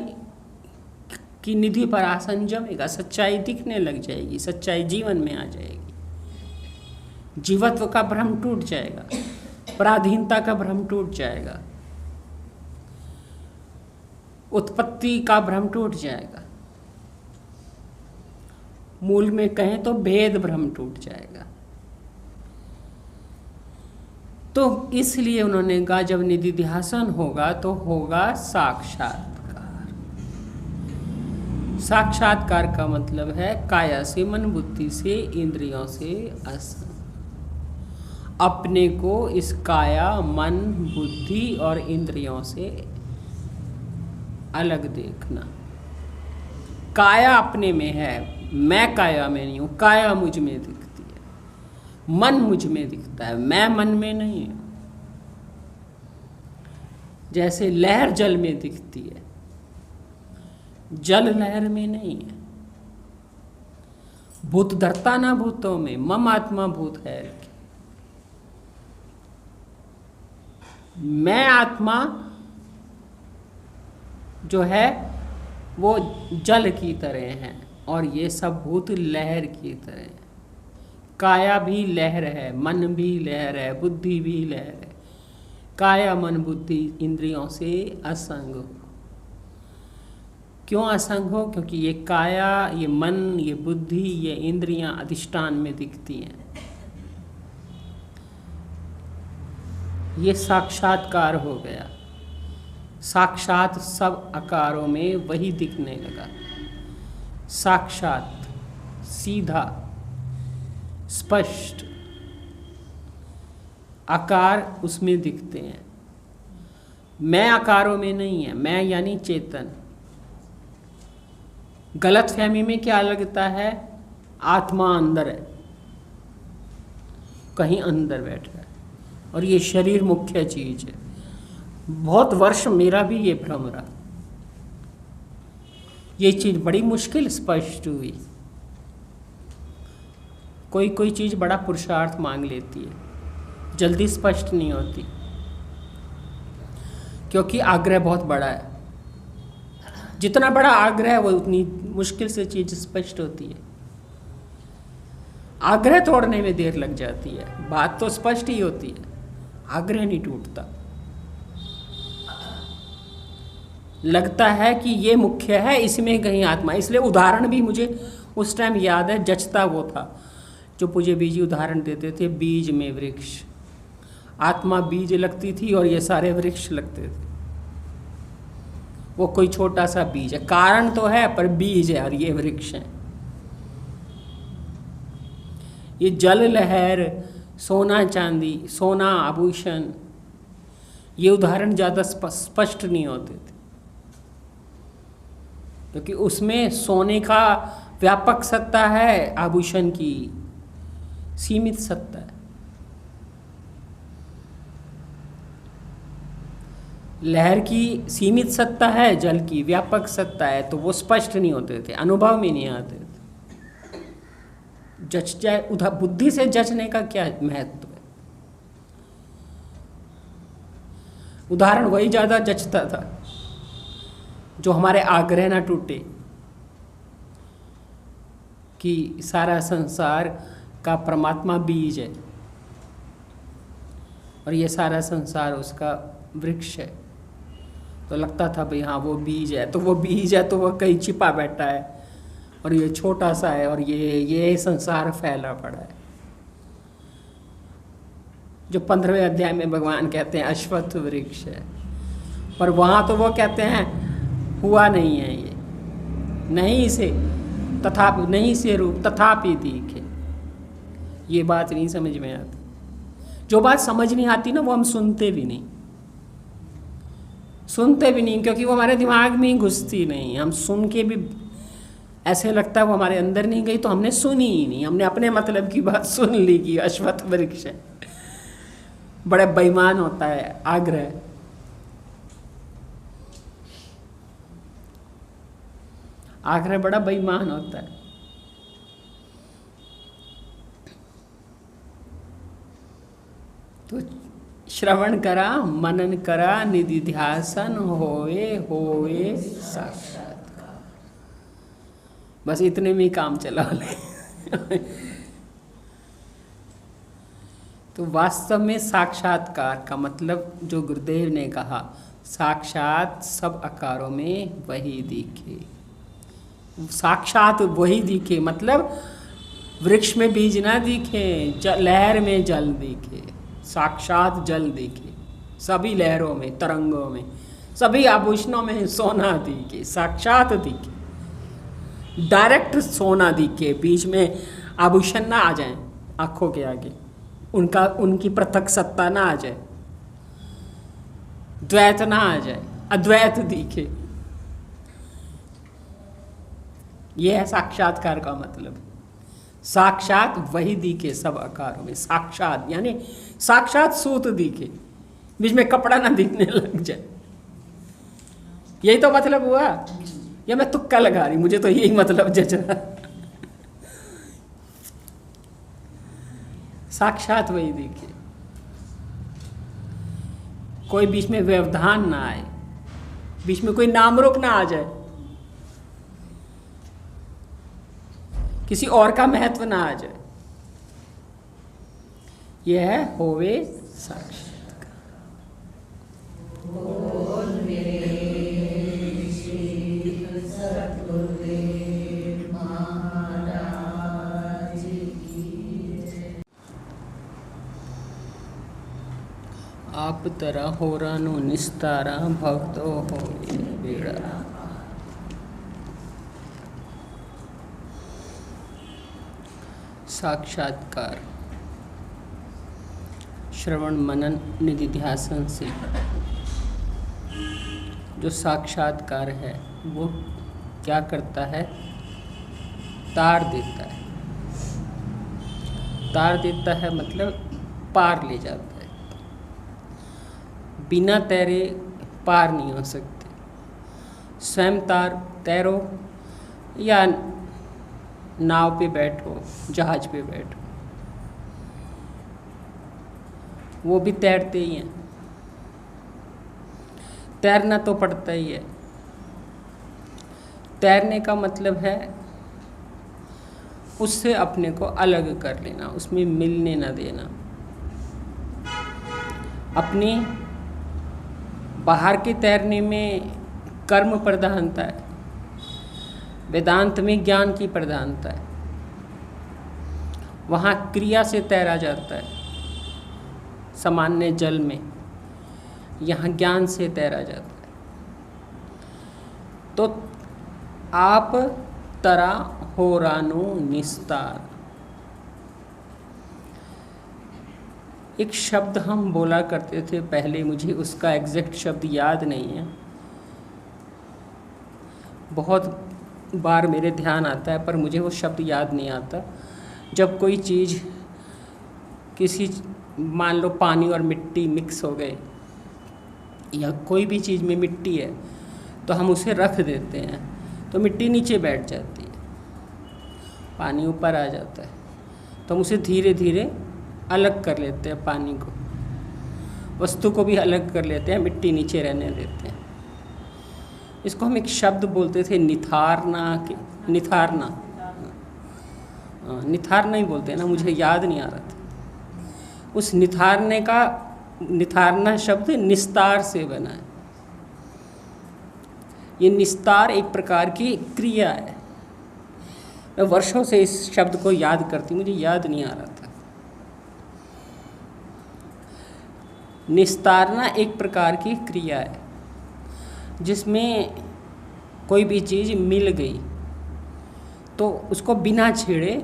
की निधि पर आसन जमेगा, सच्चाई दिखने लग जाएगी, सच्चाई जीवन में आ जाएगी, जीवत्व का भ्रम टूट जाएगा, पराधीनता का भ्रम टूट जाएगा, उत्पत्ति का भ्रम टूट जाएगा, मूल में कहें तो भेद भ्रम टूट जाएगा। तो इसलिए उन्होंने कहा जब निधिध्यासन होगा तो होगा साक्षात्कार। साक्षात्कार का मतलब है काया से, मन, बुद्धि से, इंद्रियों से असंग, अपने को इस काया, मन, बुद्धि और इंद्रियों से अलग देखना। काया अपने में है, मैं काया में नहीं हूँ, काया मुझ में दिखती है, मन मुझ में दिखता है, मैं मन में नहीं हूँ। जैसे लहर जल में दिखती है, जल लहर में नहीं है। भूत धरता ना भूतों में, मम आत्मा भूत है। मैं आत्मा जो है वो जल की तरह है और ये सब भूत लहर की तरह है। काया भी लहर है, मन भी लहर है, बुद्धि भी लहर है। काया, मन, बुद्धि, इंद्रियों से असंग हो। क्यों असंग हो? क्योंकि ये काया, ये मन, ये बुद्धि, ये इंद्रियां अधिष्ठान में दिखती हैं। ये साक्षात्कार हो गया। साक्षात सब आकारों में वही दिखने लगा। साक्षात, सीधा, स्पष्ट आकार उसमें दिखते हैं। मैं आकारों में नहीं है, मैं यानी चेतन। गलतफहमी में क्या लगता है? आत्मा अंदर है, कहीं अंदर बैठ है और ये शरीर मुख्य चीज है। बहुत वर्ष मेरा भी ये भ्रम रहा। ये चीज बड़ी मुश्किल स्पष्ट हुई। कोई कोई चीज़ बड़ा पुरुषार्थ मांग लेती है, जल्दी स्पष्ट नहीं होती, क्योंकि आग्रह बहुत बड़ा है। जितना बड़ा आग्रह है वो उतनी मुश्किल से चीज़ स्पष्ट होती है। आग्रह तोड़ने में देर लग जाती है, बात तो स्पष्ट ही होती है, आग्रह नहीं टूटता। लगता है कि ये मुख्य है, इसमें कहीं आत्मा। इसलिए उदाहरण भी मुझे उस टाइम याद है, जचता वो था जो पूज्य बीजी उदाहरण देते थे, बीज में वृक्ष। आत्मा बीज लगती थी और ये सारे वृक्ष लगते थे। वो कोई छोटा सा बीज है, कारण तो है पर बीज है, और ये वृक्ष है। ये जल लहर, सोना चांदी, सोना आभूषण, ये उदाहरण ज़्यादा स्पष्ट नहीं होते थे, क्योंकि उसमें सोने का व्यापक सत्ता है, आभूषण की सीमित सत्ता है। लहर की सीमित सत्ता है, जल की व्यापक सत्ता है, तो वो स्पष्ट नहीं होते थे, अनुभव में नहीं आते थे। जच जाए, उधर बुद्धि से जचने का क्या महत्व है। उदाहरण वही ज़्यादा जचता था जो हमारे आग्रह ना टूटे कि सारा संसार का परमात्मा बीज है और ये सारा संसार उसका वृक्ष है। तो लगता था भाई हाँ वो बीज है, तो वो बीज है तो वो कहीं छिपा बैठा है, और ये छोटा सा है, और ये संसार फैला पड़ा है। जो 15वें अध्याय में भगवान कहते हैं अश्वत्थ वृक्ष है, पर वहाँ तो वो कहते हैं हुआ नहीं है ये, नहीं से तथापि, नहीं से रूप तथापि दिखे। ये बात नहीं समझ में आती। जो बात समझ नहीं आती ना, वो हम सुनते भी नहीं, क्योंकि वो हमारे दिमाग में ही घुसती नहीं। हम सुन के भी ऐसे लगता है वो हमारे अंदर नहीं गई, तो हमने सुनी ही नहीं, हमने अपने मतलब की बात सुन ली कि अश्वत्थ वृक्ष है। बड़े बेईमान होता है आग्रह। आग्रह बड़ा बेईमान होता है। तो श्रवण करा, मनन करा, निधिध्यासन होए साक्षात्कार। बस इतने में ही काम चला ले। तो वास्तव में साक्षात्कार का मतलब जो गुरुदेव ने कहा, साक्षात सब आकारों में वही दिखे। साक्षात वही दिखे मतलब वृक्ष में बीज ना दिखे, लहर में जल दिखे, साक्षात जल दिखे, सभी लहरों में, तरंगों में, सभी आभूषणों में सोना दिखे, साक्षात दिखे, डायरेक्ट सोना दिखे। बीच में आभूषण ना आ जाए आँखों के आगे, उनकी पृथक सत्ता ना आ जाए, द्वैत ना आ जाए, अद्वैत दिखे। यह है साक्षात्कार का मतलब। साक्षात वही दिखे सब आकारों में। साक्षात यानी साक्षात सूत दिखे, बीच में कपड़ा ना दिखने लग जाए। यही तो मतलब हुआ, या मैं तुक्का लगा रही, मुझे तो यही मतलब जच रहा। साक्षात वही दिखे, कोई बीच में व्यवधान ना आए, बीच में कोई नाम रूप ना आ जाए, किसी और का महत्व ना आ जाए। यह है होवे साक्षात्कार। आप तरह होरानो निस्तारा भक्तो होवे बेड़ा। साक्षात्कार श्रवण मनन निधिध्यासन से जो साक्षात्कार है वो क्या करता है, तार देता है। तार देता है मतलब पार ले जाता है। बिना तैरे पार नहीं हो सकते। स्वयं तैरो या नाव पे बैठो, जहाज पे बैठो, वो भी तैरते ही हैं। तैरना तो पड़ता ही है। तैरने का मतलब है उससे अपने को अलग कर लेना, उसमें मिलने न देना। अपनी बाहर के तैरने में कर्म प्रधानता है, वेदांत में ज्ञान की प्रधानता है। वहाँ क्रिया से तैरा जाता है सामान्य जल में, यहाँ ज्ञान से तैरा जाता है। तो आप तरा हो रानो निस्तार, एक शब्द हम बोला करते थे पहले, मुझे उसका एग्जैक्ट शब्द याद नहीं है, बहुत बार मेरे ध्यान आता है पर मुझे वो शब्द याद नहीं आता। जब कोई चीज़ किसी, मान लो पानी और मिट्टी मिक्स हो गए, या कोई भी चीज़ में मिट्टी है तो हम उसे रख देते हैं तो मिट्टी नीचे बैठ जाती है, पानी ऊपर आ जाता है, तो हम उसे धीरे धीरे अलग कर लेते हैं, पानी को, वस्तु को भी अलग कर लेते हैं, मिट्टी नीचे रहने देते हैं। इसको हम एक शब्द बोलते थे निथारना, निथारना, निथारना ही बोलते हैं ना, मुझे याद नहीं आ रहा था। उस निथारने का, निथारना शब्द निस्तार से बना है। ये निस्तार एक प्रकार की क्रिया है। मैं वर्षों से इस शब्द को याद करती, मुझे याद नहीं आ रहा था। निस्तारना एक प्रकार की क्रिया है जिसमें कोई भी चीज़ मिल गई तो उसको बिना छेड़े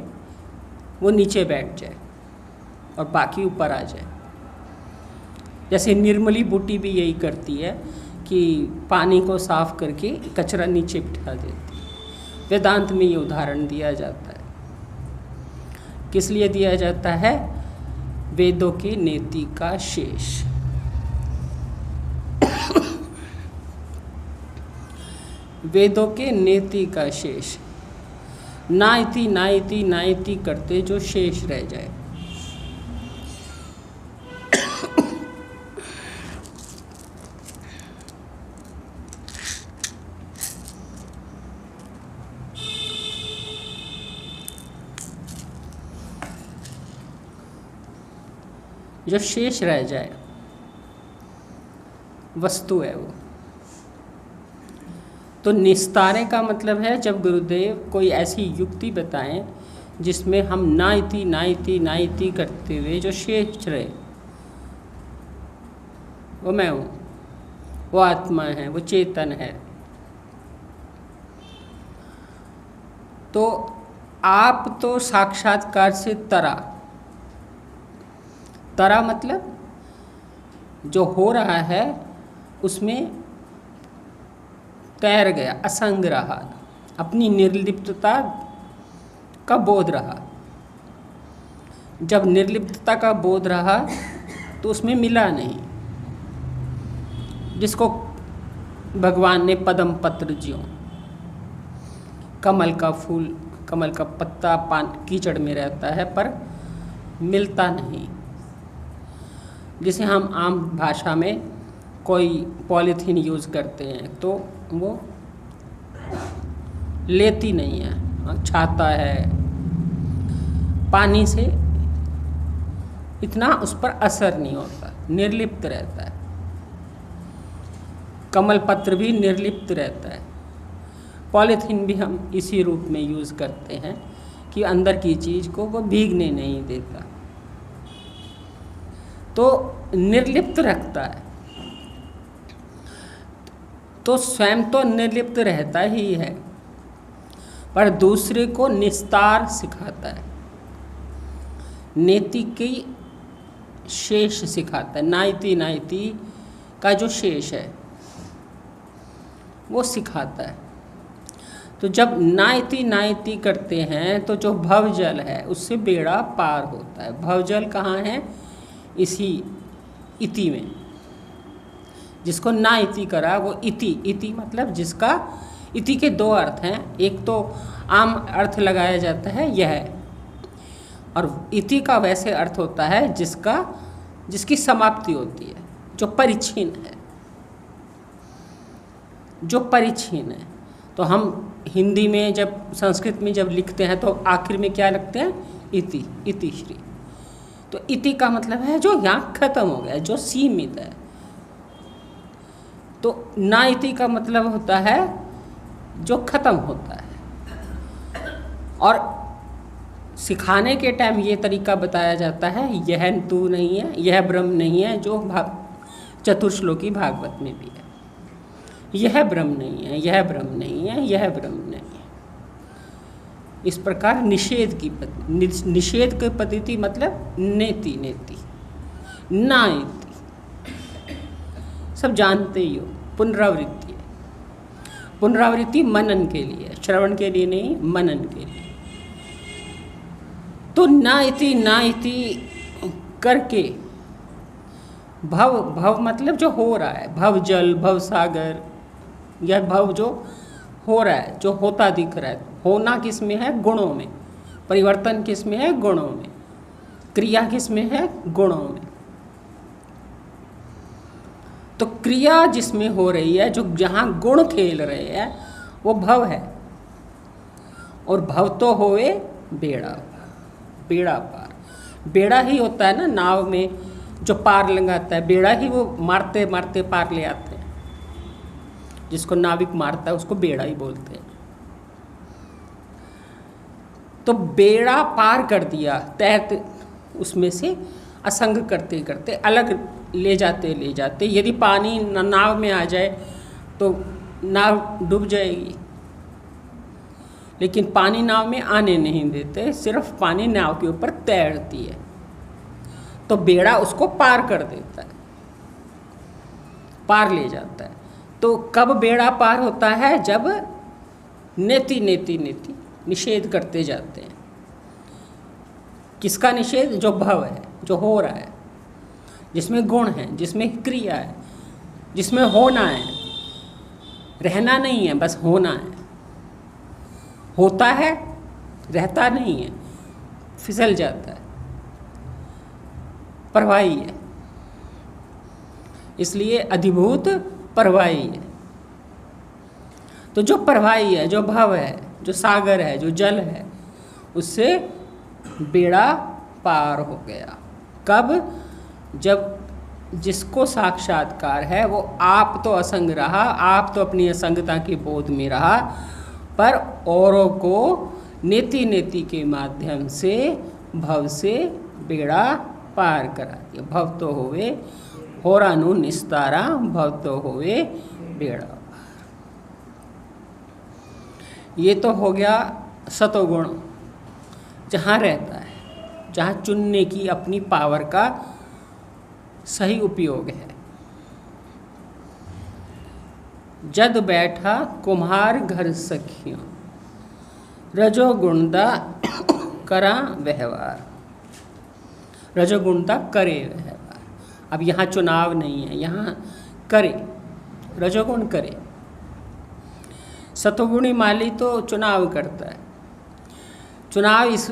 वो नीचे बैठ जाए और बाकी ऊपर आ जाए। जैसे निर्मली बूटी भी यही करती है कि पानी को साफ करके कचरा नीचे बिठा देती है। वेदांत में ये उदाहरण दिया जाता है। किस लिए दिया जाता है? वेदों की नीति का शेष। वेदों के नीति का शेष, नाइति नाइति नाइति करते जो शेष रह जाए। जो शेष रह जाए वस्तु है वो। तो निस्तारे का मतलब है जब गुरुदेव कोई ऐसी युक्ति बताएं जिसमें हम नाइति नाइति नाइति करते हुए जो शेष रहे, वो मैं हूँ, वो आत्मा है, वो चेतन है। तो आप तो साक्षात्कार से तरा, तरा मतलब जो हो रहा है उसमें तैर गया, असंग रहा, अपनी निर्लिप्तता का बोध रहा। जब निर्लिप्तता का बोध रहा तो उसमें मिला नहीं, जिसको भगवान ने पद्म पत्र ज्यों, कमल का फूल, कमल का पत्ता कीचड़ में रहता है पर मिलता नहीं। जिसे हम आम भाषा में कोई पॉलीथीन यूज़ करते हैं तो वो लेती नहीं है, छाता है, पानी से इतना उस पर असर नहीं होता, निर्लिप्त रहता है। कमल पत्र भी निर्लिप्त रहता है। पॉलीथीन भी हम इसी रूप में यूज़ करते हैं कि अंदर की चीज़ को वो भीगने नहीं देता, तो निर्लिप्त रखता है। तो स्वयं तो निर्लिप्त रहता ही है पर दूसरे को निस्तार सिखाता है, नेति की शेष सिखाता है। नाइति नाइति का जो शेष है वो सिखाता है। तो जब नाइति नाइति करते हैं तो जो भवजल है उससे बेड़ा पार होता है। भवजल कहाँ है? इसी इति में। जिसको नाइति करा वो इति, इति मतलब जिसका, इति के दो अर्थ हैं। एक तो आम अर्थ लगाया जाता है यह, और इति का वैसे अर्थ होता है जिसका जिसकी समाप्ति होती है, जो परिच्छिन्न है, जो परिच्छिन्न है। तो हम हिंदी में जब, संस्कृत में जब लिखते हैं तो आखिर में क्या लिखते हैं? इति, इति श्री। तो इति का मतलब है जो यहाँ खत्म हो गया, जो सीमित है। तो ना इति का मतलब होता है जो खत्म होता है। और सिखाने के टाइम ये तरीका बताया जाता है, यह तू नहीं है, यह ब्रह्म नहीं है, जो चतुर्श्लोकी भागवत में भी है। यह ब्रह्म नहीं है, यह ब्रह्म नहीं है, यह ब्रह्म नहीं है। इस प्रकार निषेध की पद्धति मतलब नेति नेति, ना इति, सब जानते ही हो। पुनरावृत्ति है, पुनरावृत्ति मनन के लिए, श्रवण के लिए नहीं, मनन के लिए। तो ना इति करके भव मतलब जो हो रहा है, भव जल, भव सागर, या भव जो हो रहा है, जो होता दिख रहा है। होना किस में है? गुणों में। परिवर्तन किस में है? गुणों में। क्रिया किस में है? गुणों में। तो क्रिया जिसमें हो रही है, जो जहाँ गुण खेल रहे हैं, वो भव है। और भव तो होए बेड़ा, बेड़ा पार। बेड़ा ही होता है ना नाव में जो पार लगाता है, बेड़ा ही वो मारते मारते पार ले आते हैं। जिसको नाविक मारता है उसको बेड़ा ही बोलते हैं। तो बेड़ा पार कर दिया, तैरते उसमें से असंग करते करते अलग ले जाते, यदि पानी नाव में आ जाए तो नाव डूब जाएगी। लेकिन पानी नाव में आने नहीं देते, सिर्फ पानी नाव के ऊपर तैरती है। तो बेड़ा उसको पार कर देता है, पार ले जाता है। तो कब बेड़ा पार होता है? जब नेति नेति नेति निषेध करते जाते हैं। किसका निषेध? जो भव है, जो हो रहा है, जिसमें गुण है, जिसमें क्रिया है, जिसमें होना है। रहना नहीं है, बस होना है। होता है, रहता नहीं है, फिसल जाता है, प्रवाही है। इसलिए अधिभूत प्रवाही है। तो जो प्रवाही है, जो भव है, जो सागर है, जो जल है, उससे बेड़ा पार हो गया। कब? जब जिसको साक्षात्कार है वो आप तो असंग रहा, आप तो अपनी असंगता के बोध में रहा, पर औरों को नेति नेति के माध्यम से भव से बेड़ा पार करा दिया। भव तो होवे होरानु निस्तारा, भव तो होवे बेड़ा। ये तो हो गया सतोगुण, जहाँ रहता है, जहाँ चुनने की अपनी पावर का सही उपयोग है। जद बैठा कुम्हार घर सखियों, रजोगुणदा करा व्यवहार। रजोगुणदा करे व्यवहार। अब यहाँ चुनाव नहीं है, यहाँ करे, रजोगुण करे। सतोगुणी माली तो चुनाव करता है। चुनाव इस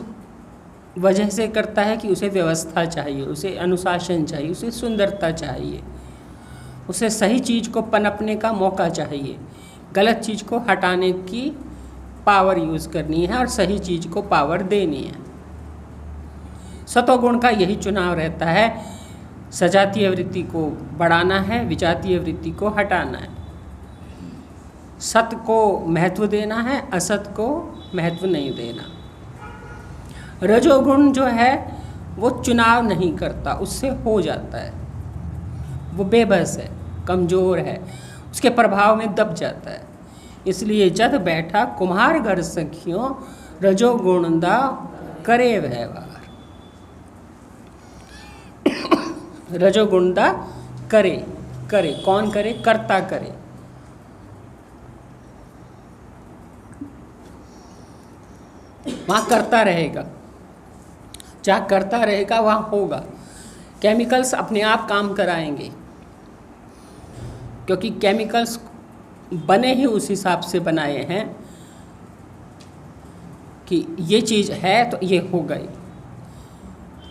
वजह से करता है कि उसे व्यवस्था चाहिए, उसे अनुशासन चाहिए, उसे सुंदरता चाहिए, उसे सही चीज़ को पनपने का मौका चाहिए, गलत चीज़ को हटाने की पावर यूज़ करनी है और सही चीज़ को पावर देनी है। सतोगुण का यही चुनाव रहता है। सजातीय वृत्ति को बढ़ाना है, विजातीय वृत्ति को हटाना है। सत को महत्व देना है, असत को महत्व नहीं देना। रजोगुण जो है वो चुनाव नहीं करता, उससे हो जाता है। वो बेबस है, कमज़ोर है, उसके प्रभाव में दब जाता है। इसलिए जद बैठा कुम्हार घर सखियों, रजोगुणदा करे व्यवहार। रजोगुणदा करे, करे कौन करे? कर्ता करे। वहाँ करता रहेगा, जहाँ करता रहेगा वहाँ होगा। केमिकल्स अपने आप काम कराएंगे, क्योंकि केमिकल्स बने ही उस हिसाब से बनाए हैं कि ये चीज़ है तो ये हो गई।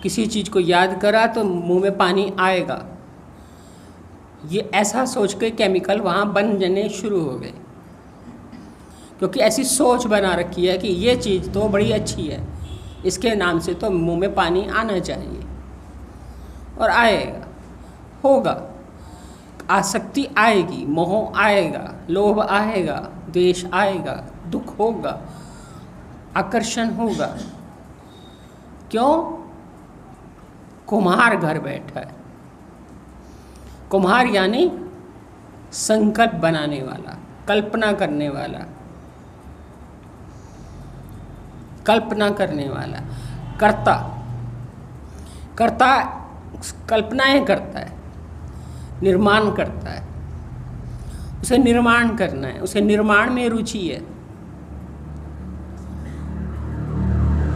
किसी चीज़ को याद करा तो मुंह में पानी आएगा, ये ऐसा सोच के केमिकल वहाँ बनने शुरू हो गए, क्योंकि ऐसी सोच बना रखी है कि ये चीज़ तो बड़ी अच्छी है, इसके नाम से तो मुंह में पानी आना चाहिए, और आएगा, होगा। आसक्ति आएगी, मोह आएगा, लोभ आएगा, द्वेष आएगा, दुख होगा, आकर्षण होगा। क्यों? कुम्हार घर बैठा है। कुम्हार यानी संकल्प बनाने वाला, कल्पना करने वाला, कल्पना करने वाला, कर्ता। कर्ता कल्पनाएं करता है, निर्माण करता है, उसे निर्माण करना है, उसे निर्माण में रुचि है।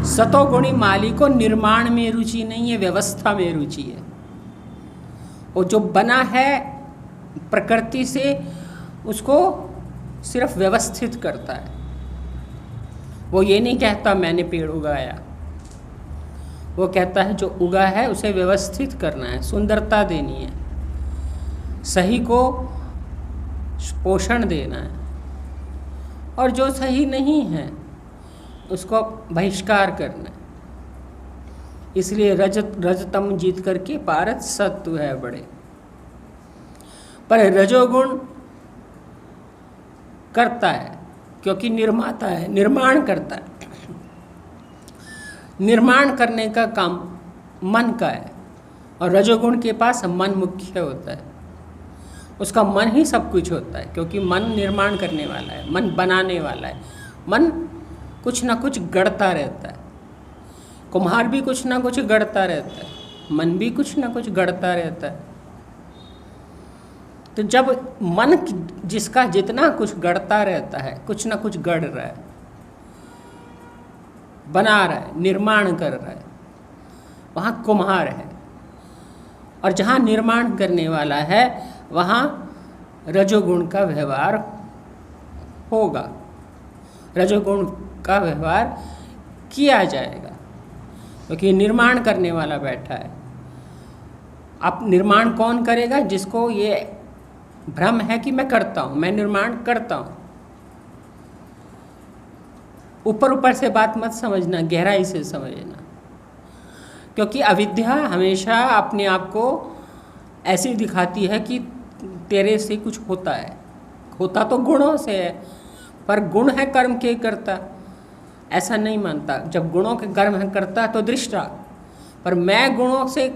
सतोगुणी माली को निर्माण में रुचि नहीं है, व्यवस्था में रुचि है। वो जो बना है प्रकृति से उसको सिर्फ व्यवस्थित करता है। वो ये नहीं कहता मैंने पेड़ उगाया, वो कहता है जो उगा है उसे व्यवस्थित करना है, सुंदरता देनी है, सही को पोषण देना है, और जो सही नहीं है उसको बहिष्कार करना है। इसलिए रजतम जीत करके पारत सत्व है बड़े। पर रजोगुण करता है क्योंकि निर्माता है, निर्माण करता है। निर्माण करने का काम मन का है, और रजोगुण के पास मन मुख्य होता है, उसका मन ही सब कुछ होता है, क्योंकि मन निर्माण करने वाला है, मन बनाने वाला है। मन कुछ ना कुछ गढ़ता रहता है, कुम्हार भी कुछ ना कुछ गढ़ता रहता है, मन भी कुछ ना कुछ गढ़ता रहता है। तो जब मन जिसका जितना कुछ गढ़ता रहता है, कुछ ना कुछ गढ़ रहा है, बना रहा है, निर्माण कर रहा है, वहाँ कुम्हार है। और जहाँ निर्माण करने वाला है वहाँ रजोगुण का व्यवहार होगा, रजोगुण का व्यवहार किया जाएगा, क्योंकि निर्माण करने वाला बैठा है। अब निर्माण कौन करेगा? जिसको ये भ्रम है कि मैं करता हूँ, मैं निर्माण करता हूँ। ऊपर ऊपर से बात मत समझना, गहराई से समझना, क्योंकि अविद्या हमेशा अपने आप को ऐसी दिखाती है कि तेरे से कुछ होता है। होता तो गुणों से है, पर गुण है कर्म के करता, ऐसा नहीं मानता। जब गुणों के कर्म है करता तो दृष्टा, पर मैं गुणों से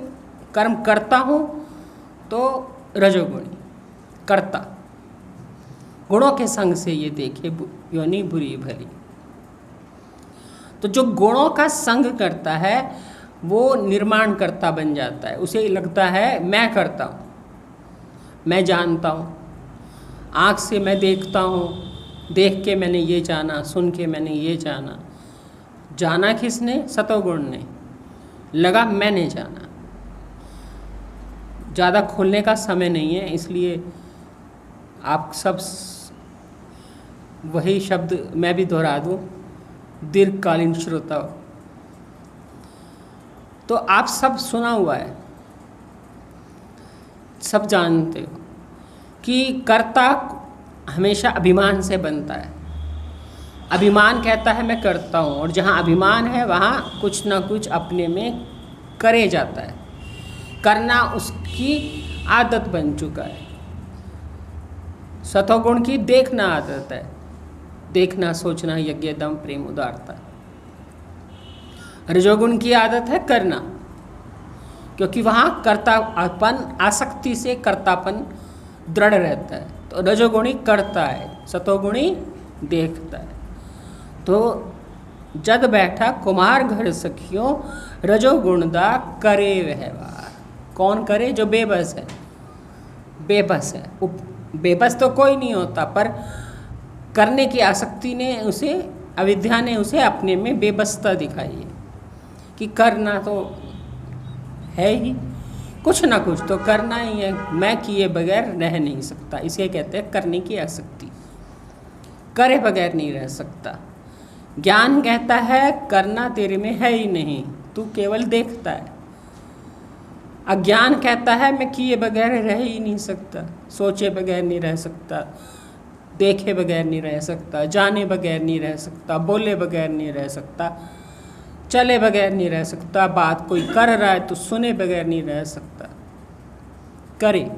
कर्म करता हूँ तो रजोगुणी करता। गुणों के संग से ये देखे योनि बुरी भली। तो जो गुणों का संग करता है वो निर्माण करता बन जाता है। उसे लगता है मैं करता हूँ, मैं जानता हूँ, आँख से मैं देखता हूँ, देख के मैंने ये जाना, सुन के मैंने ये जाना। जाना किसने? सतोगुण ने। लगा मैंने जाना। ज़्यादा खोलने का समय नहीं है, इसलिए आप सब वही शब्द मैं भी दोहरा दूँ, दीर्घकालीन श्रोता। तो आप सब सुना हुआ है, सब जानते हो कि कर्ता हमेशा अभिमान से बनता है। अभिमान कहता है मैं करता हूँ, और जहाँ अभिमान है वहाँ कुछ ना कुछ अपने में करे जाता है। करना उसकी आदत बन चुका है। सतोगुण की देखना आदत है, देखना, सोचना, यज्ञ, दम, प्रेम, उदारता। रजोगुण की आदत है करना, क्योंकि वहाँ कर्तापन, आसक्ति से कर्तापन दृढ़ रहता है। तो रजोगुणी करता है, सतोगुणी देखता है। तो जद बैठा कुम्हार घर सखियों, रजोगुण दा करे व्यवहार। कौन करे? जो बेबस है। बेबस है, बेबस तो कोई नहीं होता, पर करने की आसक्ति ने उसे, अविद्या ने उसे अपने में बेबसता दिखाई है कि करना तो है ही, कुछ ना कुछ तो करना ही है, मैं किए बगैर रह नहीं सकता। इसे कहते हैं करने की आसक्ति। करे बगैर नहीं रह सकता। ज्ञान कहता है करना तेरे में है ही नहीं, तू केवल देखता है। अज्ञान कहता है मैं किए बगैर रह ही नहीं सकता, सोचे बगैर नहीं रह सकता, देखे बगैर नहीं रह सकता, जाने बगैर नहीं रह सकता, बोले बगैर नहीं रह सकता, चले बगैर नहीं रह सकता, बात कोई कर रहा है तो सुने बगैर नहीं रह सकता, करे।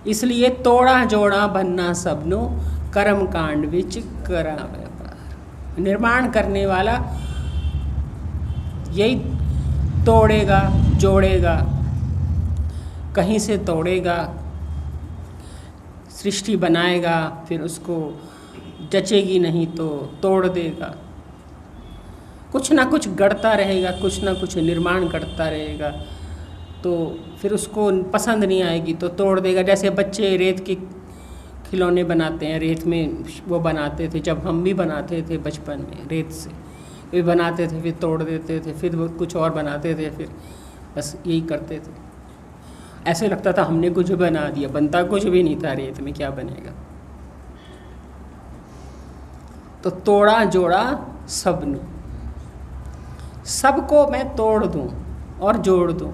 इसलिए तोड़ा जोड़ा बनना सबनो कर्म कांड विच करा व्यापार। निर्माण करने वाला यही तोड़ेगा जोड़ेगा, कहीं से तोड़ेगा, सृष्टि बनाएगा, फिर उसको जचेगी नहीं तो तोड़ देगा, कुछ ना कुछ गढ़ता रहेगा, कुछ ना कुछ निर्माण करता रहेगा, तो फिर उसको पसंद नहीं आएगी तो तोड़ देगा। जैसे बच्चे रेत के खिलौने बनाते हैं, रेत में वो बनाते थे, जब हम भी बनाते थे बचपन में रेत से, वे बनाते थे फिर तोड़ देते थे, फिर वो कुछ और बनाते थे, फिर बस यही करते थे। ऐसे लगता था हमने कुछ बना दिया, बनता कुछ भी नहीं था, रेत में क्या बनेगा। तो तोड़ा जोड़ा सबनु, सबको मैं तोड़ दूं और जोड़ दूं,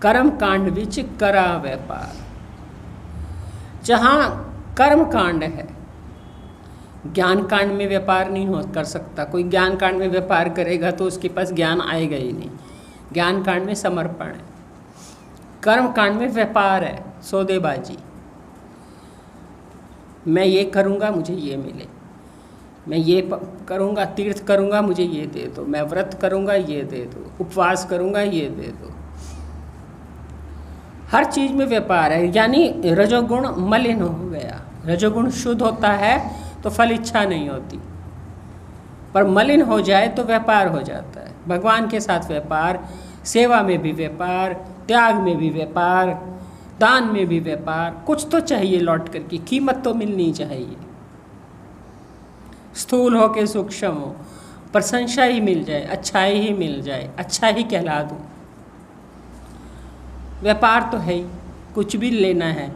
कर्म कांड विच करा व्यापार। जहाँ कर्म कांड है, ज्ञान कांड में व्यापार नहीं हो कर सकता। कोई ज्ञान कांड में व्यापार करेगा तो उसके पास ज्ञान आएगा ही नहीं। ज्ञान कांड में समर्पण है, कर्म कांड में व्यापार है, सौदेबाजी। मैं ये करूँगा मुझे ये मिले, मैं ये करूँगा, तीर्थ करूँगा मुझे ये दे दो, मैं व्रत करूँगा ये दे दो, उपवास करूँगा ये दे दो। हर चीज़ में व्यापार है। यानी रजोगुण मलिन हो गया। रजोगुण शुद्ध होता है तो फल इच्छा नहीं होती, पर मलिन हो जाए तो व्यापार हो जाता है। भगवान के साथ व्यापार, सेवा में भी व्यापार, त्याग में भी व्यापार, दान में भी व्यापार। कुछ तो चाहिए लौट कर की कीमत तो मिलनी चाहिए। स्थूल हो के सूक्ष्म हो, प्रशंसा ही मिल जाए, अच्छाई ही मिल जाए, अच्छा ही कहला दूँ। व्यापार तो है ही, कुछ भी लेना है,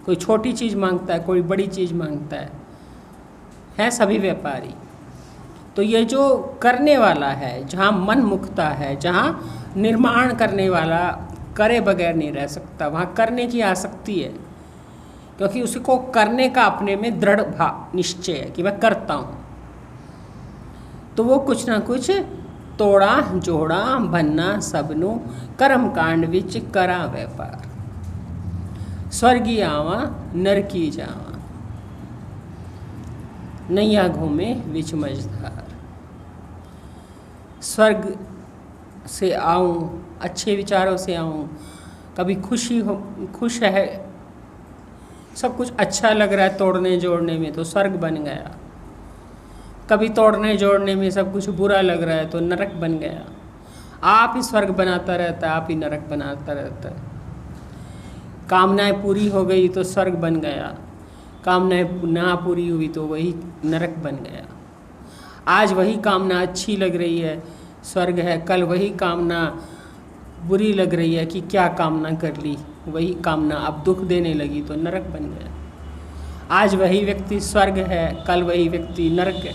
कोई छोटी चीज़ मांगता है, कोई बड़ी चीज़ मांगता है सभी व्यापारी। तो ये जो करने वाला है, जहाँ मन मुक्ता है, जहाँ निर्माण करने वाला करे बगैर नहीं रह सकता, वहाँ करने की आसक्ति है, क्योंकि उसको करने का अपने में दृढ़ भाव निश्चय है कि मैं करता हूँ। तो वो कुछ ना कुछ तोड़ा जोड़ा बनना सबनु कर्म कांड विच करा व्यापार। स्वर्गी आवा नरकी जावा, नैया घूमे विच मझधार। स्वर्ग से आऊँ, अच्छे विचारों से आऊँ, कभी खुशी हो, खुश है, सब कुछ अच्छा लग रहा है तोड़ने जोड़ने में तो स्वर्ग बन गया। कभी तोड़ने जोड़ने में सब कुछ बुरा लग रहा है तो नरक बन गया। आप ही स्वर्ग बनाता रहता है, आप ही नरक बनाता रहता है। कामनाएं पूरी हो गई तो स्वर्ग बन गया, कामनाएं ना पूरी हुई तो वही नरक बन गया। आज वही कामना अच्छी लग रही है स्वर्ग है, कल वही कामना बुरी लग रही है कि क्या कामना कर ली, वही कामना अब दुख देने लगी तो नरक बन गया। आज वही व्यक्ति स्वर्ग है, कल वही व्यक्ति नरक है।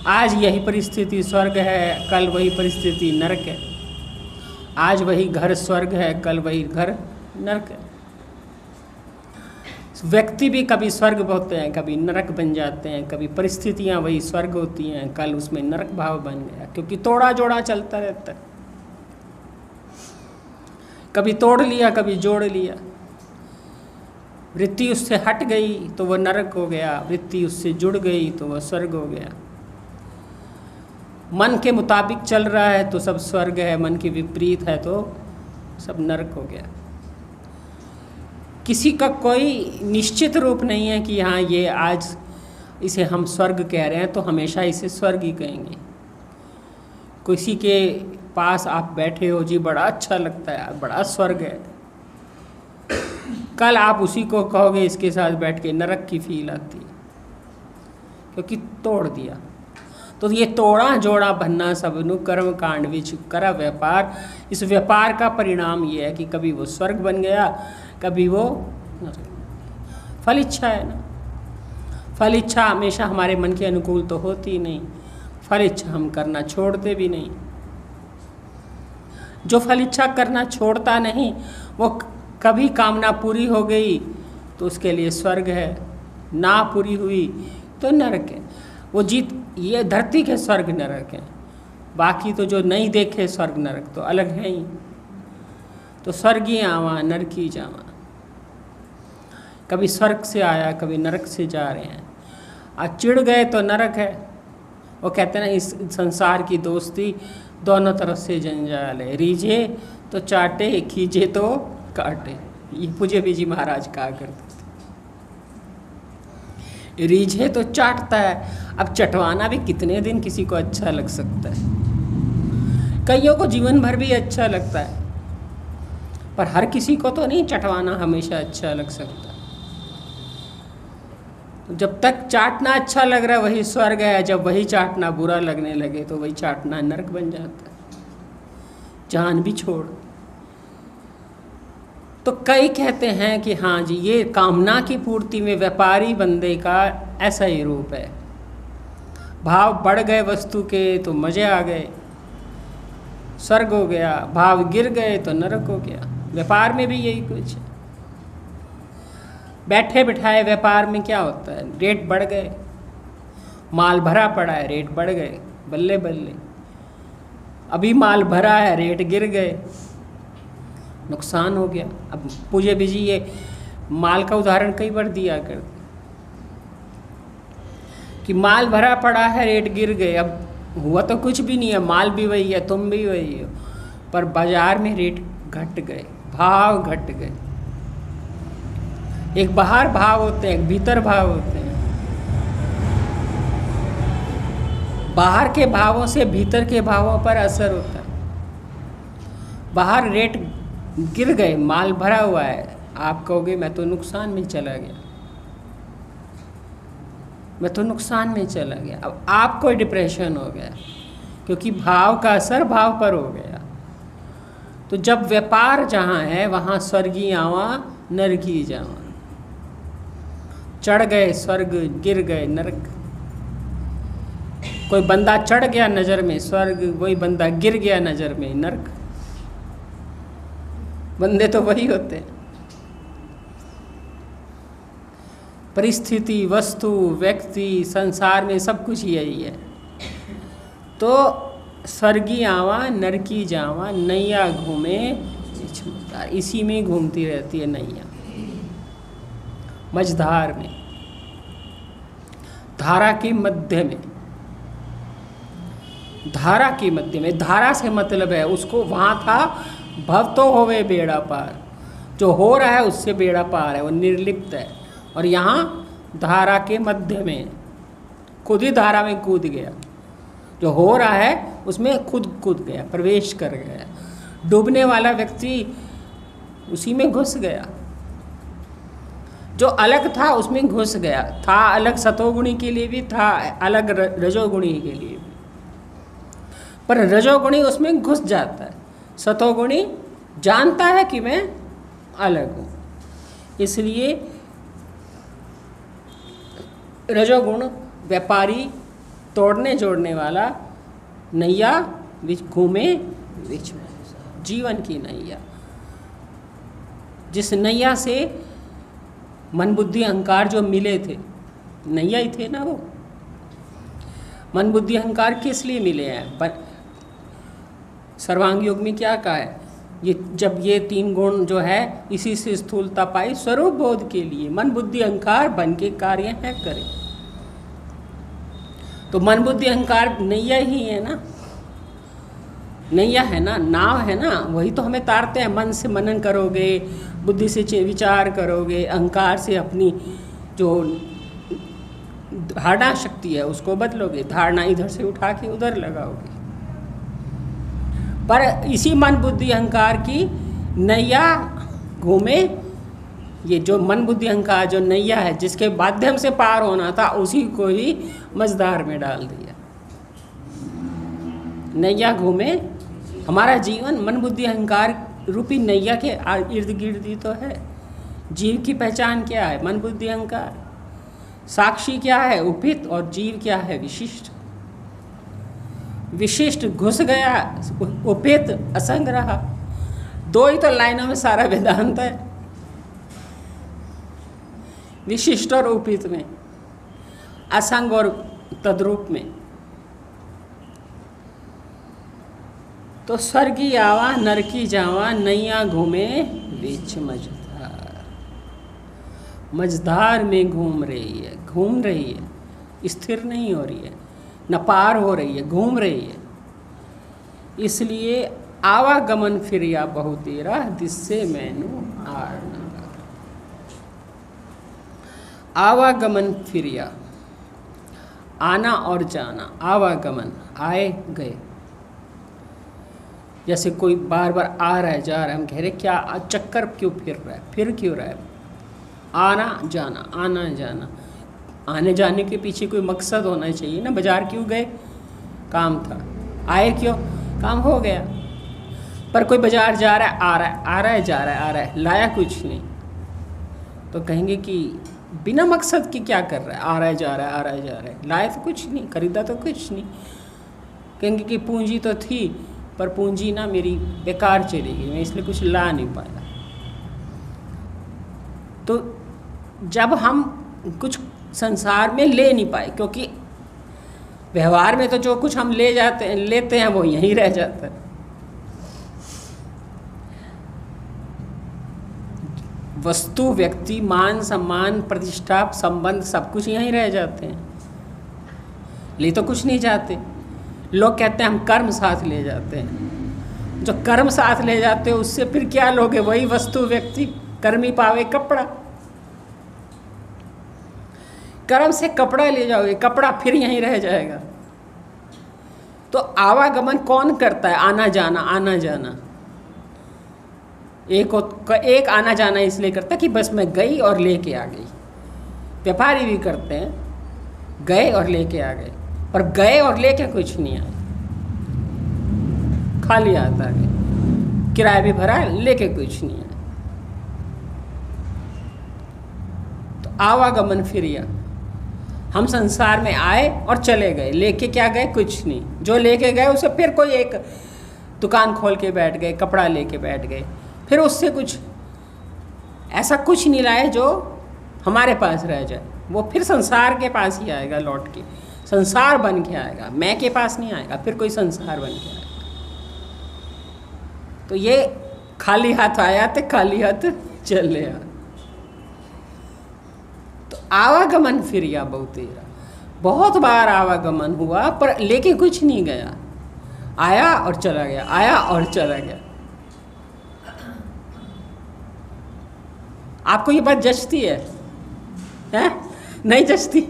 आज यही परिस्थिति स्वर्ग है, कल वही परिस्थिति नरक है। आज वही घर स्वर्ग है, कल वही घर नरक है। व्यक्ति भी कभी स्वर्ग होते हैं, कभी नरक बन जाते हैं, कभी परिस्थितियां वही स्वर्ग होती हैं, कल उसमें नरक भाव बन गया, क्योंकि तोड़ा जोड़ा चलता रहता है। कभी तोड़ लिया, कभी जोड़ लिया। वृत्ति उससे हट गई तो वह नरक हो गया, वृत्ति उससे जुड़ गई तो वह स्वर्ग हो गया। मन के मुताबिक चल रहा है तो सब स्वर्ग है, मन के विपरीत है तो सब नरक हो गया। किसी का कोई निश्चित रूप नहीं है कि हाँ ये आज इसे हम स्वर्ग कह रहे हैं तो हमेशा इसे स्वर्ग ही कहेंगे। किसी के पास आप बैठे हो, जी बड़ा अच्छा लगता है, बड़ा स्वर्ग है, कल आप उसी को कहोगे इसके साथ बैठ के नरक की फील आती है, क्योंकि तोड़ दिया। तो ये तोड़ा जोड़ा बनना सबनु कर्म कांड विच करा व्यापार। इस व्यापार का परिणाम ये है कि कभी वो स्वर्ग बन गया, कभी वो फल इच्छा है ना। फल इच्छा हमेशा हमारे मन के अनुकूल तो होती नहीं, फल इच्छा हम करना छोड़ते भी नहीं। जो फल इच्छा करना छोड़ता नहीं, वो कभी कामना पूरी हो गई तो उसके लिए स्वर्ग है, ना पूरी हुई तो नरक है। वो जीत, ये धरती के स्वर्ग नरक हैं, बाकी तो जो नहीं देखे स्वर्ग नरक तो अलग हैं ही। तो स्वर्गी आवा नरकी जावा, कभी स्वर्ग से आया कभी नरक से जा रहे हैं। आज चिढ़ गए तो नरक है। वो कहते हैं ना, इस संसार की दोस्ती दोनों तरफ से जंजाल है, रीझे तो चाटे खींचे तो काटे। ये पूज्य बीजी महाराज कहा करते थे। रीझे तो चाटता है, अब चटवाना भी कितने दिन किसी को अच्छा लग सकता है। कईयों को जीवन भर भी अच्छा लगता है, पर हर किसी को तो नहीं चटवाना हमेशा अच्छा लग सकता। तो जब तक चाटना अच्छा लग रहा है वही स्वर्ग है, जब वही चाटना बुरा लगने लगे तो वही चाटना नरक बन जाता है, जान भी छोड़। तो कई कहते हैं कि हाँ जी, ये कामना की पूर्ति में व्यापारी बंदे का ऐसा ही रूप है। भाव बढ़ गए वस्तु के तो मजे आ गए, स्वर्ग हो गया। भाव गिर गए तो नरक हो गया। व्यापार में भी यही कुछ है। बैठे बिठाए व्यापार में क्या होता है, रेट बढ़ गए, माल भरा पड़ा है, रेट बढ़ गए, बल्ले बल्ले। अभी माल भरा है, रेट गिर गए, नुकसान हो गया। अब पूज्य बीजी ये माल का उदाहरण कई बार दिया करते कि माल भरा पड़ा है, रेट गिर गए। अब हुआ तो कुछ भी नहीं है, माल भी वही है, तुम भी वही हो, पर बाजार में रेट घट गए, भाव घट गए। एक बाहर भाव होते हैं, एक भीतर भाव होते हैं। बाहर के भावों से भीतर के भावों पर असर होता है। बाहर रेट गिर गए, माल भरा हुआ है, आप कहोगे मैं तो नुकसान में चला गया, मैं तो नुकसान में चला गया। अब आपको डिप्रेशन हो गया क्योंकि भाव का असर भाव पर हो गया। तो जब व्यापार जहाँ है वहाँ स्वर्गी आवा नरकी जावा। चढ़ गए स्वर्ग, गिर गए नरक। कोई बंदा चढ़ गया नज़र में स्वर्ग, कोई बंदा गिर गया नज़र में नरक। बंदे तो वही होते हैं। परिस्थिति, वस्तु, व्यक्ति, संसार में सब कुछ यही है। तो स्वर्गी आवा नरकी जावा, नैया घूमे इसी में घूमती रहती है नैया, मझधार में, धारा के मध्य में। धारा के मध्य में, धारा से मतलब है उसको, वहाँ था भव तो होवे बेड़ा पार, जो हो रहा है उससे बेड़ा पार है, वो निर्लिप्त है। और यहाँ धारा के मध्य में, खुद ही धारा में कूद गया, जो हो रहा है उसमें खुद कूद गया, प्रवेश कर गया। डूबने वाला व्यक्ति उसी में घुस गया, जो अलग था उसमें घुस गया। था अलग सतोगुणी के लिए भी, था अलग रजोगुणी के लिए भी, पर रजोगुणी उसमें घुस जाता है, सतोगुणी जानता है कि मैं अलग हूँ। इसलिए रजोगुण व्यापारी, तोड़ने जोड़ने वाला, नैया घूमे बीच में, जीवन की नैया, जिस नैया से मन बुद्धि अहंकार जो मिले थे, नैया ही थे ना वो। मन बुद्धि अहंकार किस लिए मिले हैं? पर सर्वांग योग में क्या कहा है, ये जब ये तीन गुण जो है इसी से स्थूलता पाई स्वरूप बोध के लिए मन बुद्धि अहंकार बन के कार्य है करे। तो मन बुद्धि अहंकार नैया ही है ना, नैया है ना, नाव है ना, वही तो हमें तारते हैं। मन से मनन करोगे, बुद्धि से विचार करोगे, अहंकार से अपनी जो धारणा शक्ति है उसको बदलोगे, धारणा इधर से उठा के उधर लगाओगे। पर इसी मन बुद्धि अहंकार की नैया घूमे, ये जो मन बुद्धि अहंकार जो नैया है जिसके माध्यम से पार होना था, उसी को ही मझधार में डाल दिया। नैया घूमे, हमारा जीवन मन बुद्धि अहंकार रूपी नैया के इर्द गिर्द ही तो है। जीव की पहचान क्या है? मन बुद्धि अहंकार। साक्षी क्या है? उपित, और जीव क्या है? विशिष्ट। विशिष्ट घुस गया, उपेत असंग रहा। दो ही तो लाइनों में सारा वेदांत है, विशिष्ट और उपेत में, असंग और तद्रूप में। तो स्वर्गी आवा नरकी जावा, नैया घूमे बीच मझधार। मझधार में घूम रही है, स्थिर नहीं हो रही है, न पार हो रही है, घूम रही है। इसलिए आवागमन फिरिया बहु तेरा, जिससे मैनू आर न लगा। आवागमन फिरिया, आना और जाना, आवागमन, आए गए। जैसे कोई बार बार आ रहा है जा रहा है, हम कह रहे क्या चक्कर क्यों फिर रहा है, फिर क्यों रहा है। आना जाना, आना जाना, आने जाने के पीछे कोई मकसद होना चाहिए ना। बाजार क्यों गए, काम था। आए क्यों, काम हो गया। पर कोई बाजार जा रहा है, आ रहा है, आ रहा है, जा रहा है, आ रहा है, लाया कुछ नहीं, तो कहेंगे कि बिना मकसद के क्या कर रहा है, आ रहा है जा रहा है, आ रहा है जा रहा है, लाया तो कुछ नहीं, खरीदा तो कुछ नहीं। कहेंगे कि पूंजी तो थी, पर पूंजी ना मेरी बेकार चली गई, मैं इसलिए कुछ ला नहीं पाया। तो जब हम कुछ संसार में ले नहीं पाए, क्योंकि व्यवहार में तो जो कुछ हम लेते हैं वो यहीं रह जाता है। वस्तु, व्यक्ति, मान सम्मान, प्रतिष्ठा, संबंध, सब कुछ यहीं रह जाते हैं, ले तो कुछ नहीं जाते। लोग कहते हैं हम कर्म साथ ले जाते हैं। जो कर्म साथ ले जाते हो उससे फिर क्या लोगे, वही वस्तु, व्यक्ति। कर्मी पावे कपड़ा, कर्म से कपड़ा ले जाओगे, कपड़ा फिर यहीं रह जाएगा। तो आवागमन कौन करता है, आना जाना, आना जाना। एक आना जाना इसलिए करता है कि बस मैं गई और लेके आ गई। व्यापारी भी करते हैं, गए और लेके आ गए, पर गए और लेके कुछ नहीं आए, खाली आता है। किराया भी भरा, लेके कुछ नहीं आए। तो आवागमन फिरिया, हम संसार में आए और चले गए, लेके क्या गए, कुछ नहीं। जो लेके गए उसे फिर कोई एक दुकान खोल के बैठ गए, कपड़ा लेके बैठ गए, फिर उससे कुछ ऐसा कुछ नहीं लाए जो हमारे पास रह जाए। वो फिर संसार के पास ही आएगा, लौट के संसार बन के आएगा, मैं के पास नहीं आएगा, फिर कोई संसार बन के आएगा। तो ये खाली हाथ आया तो खाली हाथ चले आ। तो आवागमन फिरिया बहु तेरा, बहुत बार आवागमन हुआ पर लेके कुछ नहीं गया, आया और चला गया, आया और चला गया। आपको ये बात जचती है? नहीं जचती?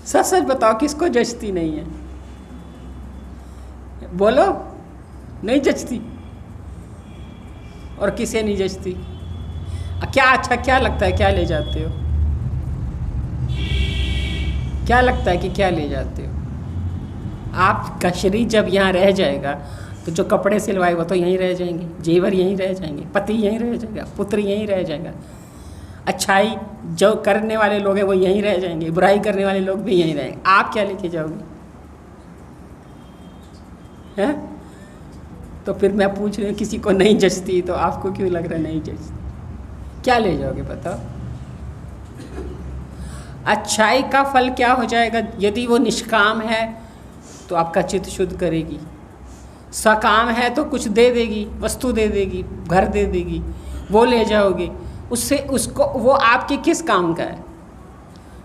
सच सच बताओ, किसको जचती नहीं है? बोलो, नहीं जचती। और किसे नहीं जचती? क्या अच्छा, क्या लगता है, क्या ले जाते हो? क्या लगता है कि क्या ले जाते हो? आपका शरीर जब यहाँ रह जाएगा तो जो कपड़े सिलवाए वो तो यहीं रह जाएंगे, जेवर यहीं रह जाएंगे, पति यहीं रह जाएगा, पुत्र यहीं रह जाएगा, अच्छाई जो करने वाले लोग हैं वो यहीं रह जाएंगे, बुराई करने वाले लोग भी यहीं रहेंगे। आप क्या लेके जाओगे? हैं? तो फिर मैं पूछ रही हूँ, किसी को नहीं जचती तो आपको क्यों लग रहा है नहीं जचती? क्या ले जाओगे बताओ? अच्छाई का फल क्या हो जाएगा? यदि वो निष्काम है तो आपका चित्त शुद्ध करेगी, सकाम है तो कुछ दे देगी, वस्तु दे देगी, घर दे देगी, वो ले जाओगे। उससे उसको वो आपके किस काम का है?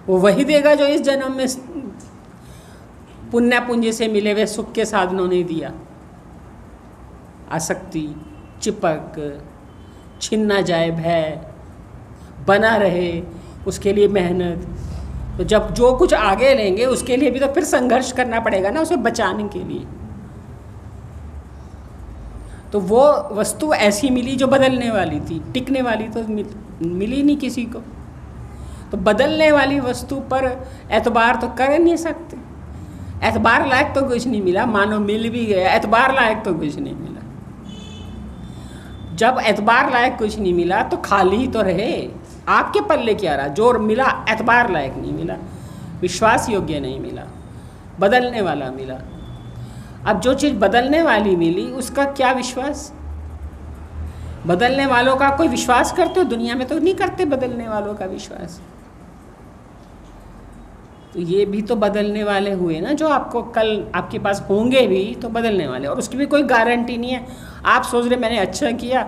वो वही देगा जो इस जन्म में पुण्य पुंज से मिले हुए सुख के साधनों ने दिया। आसक्ति, चिपक, छिन ना जाए भय, बना रहे, उसके लिए मेहनत। तो जब जो कुछ आगे लेंगे उसके लिए भी तो फिर संघर्ष करना पड़ेगा ना, उसे बचाने के लिए। तो वो वस्तु ऐसी मिली जो बदलने वाली थी, टिकने वाली तो मिली नहीं किसी को। तो बदलने वाली वस्तु पर एतबार तो कर नहीं सकते। एतबार लायक तो कुछ नहीं मिला, मानो मिल भी गया, एतबार लायक तो कुछ नहीं मिला। जब एतबार लायक कुछ नहीं मिला तो खाली ही तो रहे। आपके पल्ले क्या रहा? जो मिला एतबार लायक नहीं मिला, विश्वास योग्य नहीं मिला, बदलने वाला मिला। अब जो चीज़ बदलने वाली मिली उसका क्या विश्वास? बदलने वालों का कोई विश्वास करते हो? दुनिया में तो नहीं करते बदलने वालों का विश्वास। तो ये भी तो बदलने वाले हुए ना, जो आपको कल आपके पास होंगे भी तो बदलने वाले, और उसकी भी कोई गारंटी नहीं है। आप सोच रहे मैंने अच्छा किया,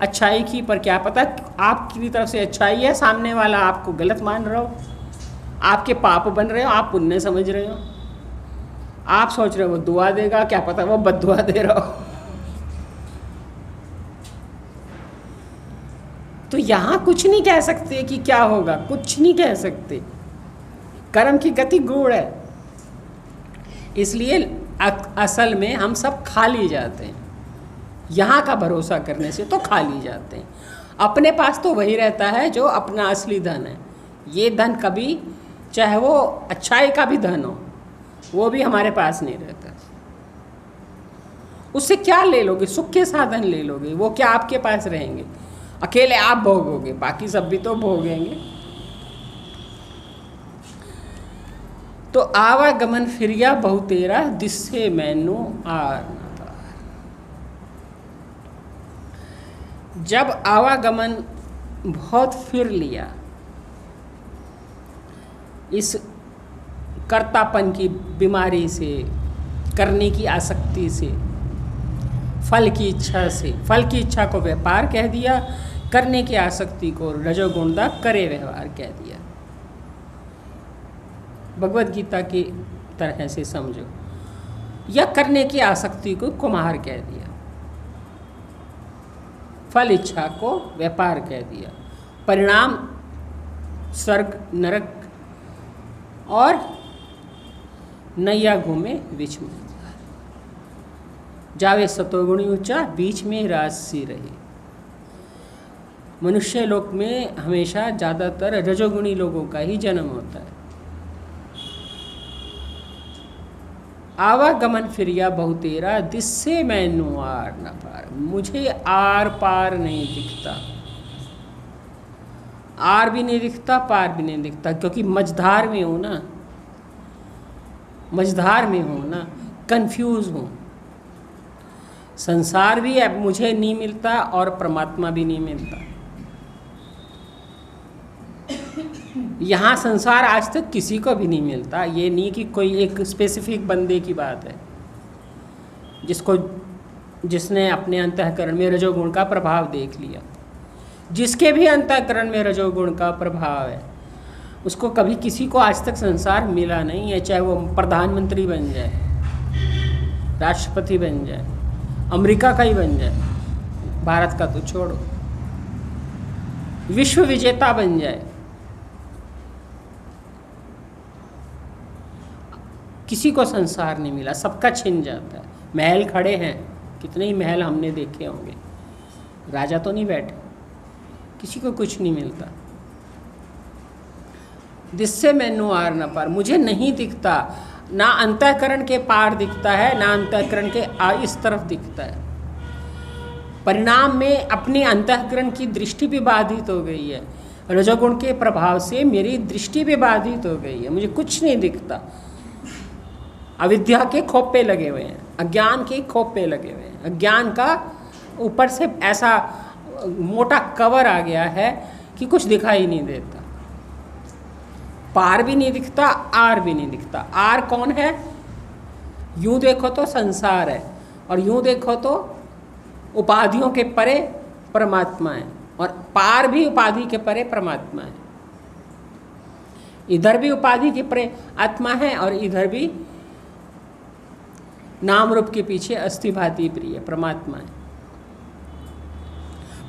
अच्छाई की, पर क्या पता आपकी तरफ से अच्छाई है, सामने वाला आपको गलत मान रहा हो, आपके पाप बन रहे हो, आप पुण्य समझ रहे हो। आप सोच रहे हो वो दुआ देगा, क्या पता वो बद्दुआ दे रहा हो। तो यहाँ कुछ नहीं कह सकते कि क्या होगा, कुछ नहीं कह सकते। कर्म की गति गूढ़ है, इसलिए असल में हम सब खाली जाते हैं। यहाँ का भरोसा करने से तो खाली जाते हैं। अपने पास तो वही रहता है जो अपना असली धन है। ये धन कभी, चाहे वो अच्छाई का भी धन हो, वो भी हमारे पास नहीं रहता। उससे क्या ले लोगे? सुख के साधन ले लोगे, वो क्या आपके पास रहेंगे? अकेले आप भोगोगे, बाकी सब भी तो भोगेंगे। तो आवागमन फिरिया बहुतेरा, दिस्से मैनू आर न पार। जब आवागमन बहुत फिर लिया, इस कर्तापन की बीमारी से, करने की आसक्ति से, फल की इच्छा से, फल की इच्छा को व्यापार कह दिया, करने की आसक्ति को रजोगुणदा करे व्यवहार कह दिया। भगवत गीता की तरह से समझो, या करने की आसक्ति को कुम्हार कह दिया, फल इच्छा को व्यापार कह दिया, परिणाम स्वर्ग नरक और नैया घूमे बीच में, जावे सतोगुणी ऊंचा बीच में राजसी रहे। मनुष्य लोक में हमेशा ज़्यादातर रजोगुणी लोगों का ही जन्म होता है। आवागमन फिरिया बहुतेरा, दिस्से मैनू आर न पार। मुझे आर पार नहीं दिखता, आर भी नहीं दिखता, पार भी नहीं दिखता, क्योंकि मझधार में हूँ ना, मझधार में हूँ ना, कंफ्यूज हूँ। संसार भी अब मुझे नहीं मिलता और परमात्मा भी नहीं मिलता। यहाँ संसार आज तक किसी को भी नहीं मिलता। ये नहीं कि कोई एक स्पेसिफिक बंदे की बात है जिसने अपने अंतःकरण में रजोगुण का प्रभाव देख लिया। जिसके भी अंतःकरण में रजोगुण का प्रभाव है, उसको कभी किसी को आज तक संसार मिला नहीं है। चाहे वो प्रधानमंत्री बन जाए, राष्ट्रपति बन जाए, अमेरिका का ही बन जाए, भारत का तो छोड़ो, विश्व विजेता बन जाए, किसी को संसार नहीं मिला। सबका छिन जाता है। महल खड़े हैं, कितने ही महल हमने देखे होंगे, राजा तो नहीं बैठे, किसी को कुछ नहीं मिलता। जिससे मैनू आर न पार, मुझे नहीं दिखता, ना अंतःकरण के पार दिखता है, ना अंतःकरण के इस तरफ दिखता है। परिणाम में अपने अंतःकरण की दृष्टि भी बाधित हो गई है। रजोगुण के प्रभाव से मेरी दृष्टि भी बाधित हो गई है, मुझे कुछ नहीं दिखता। अविद्या के खोपे लगे हुए हैं, अज्ञान के खोपे लगे हुए हैं। अज्ञान का ऊपर से ऐसा मोटा कवर आ गया है कि कुछ दिखाई नहीं देता। पार भी नहीं दिखता, आर भी नहीं दिखता। आर कौन है? यूं देखो तो संसार है, और यूं देखो तो उपाधियों के परे परमात्मा है, और पार भी उपाधि के परे परमात्मा है। इधर भी उपाधि के परे आत्मा है, और इधर भी नाम रूप के पीछे अस्थि भांति प्रिय परमात्मा है।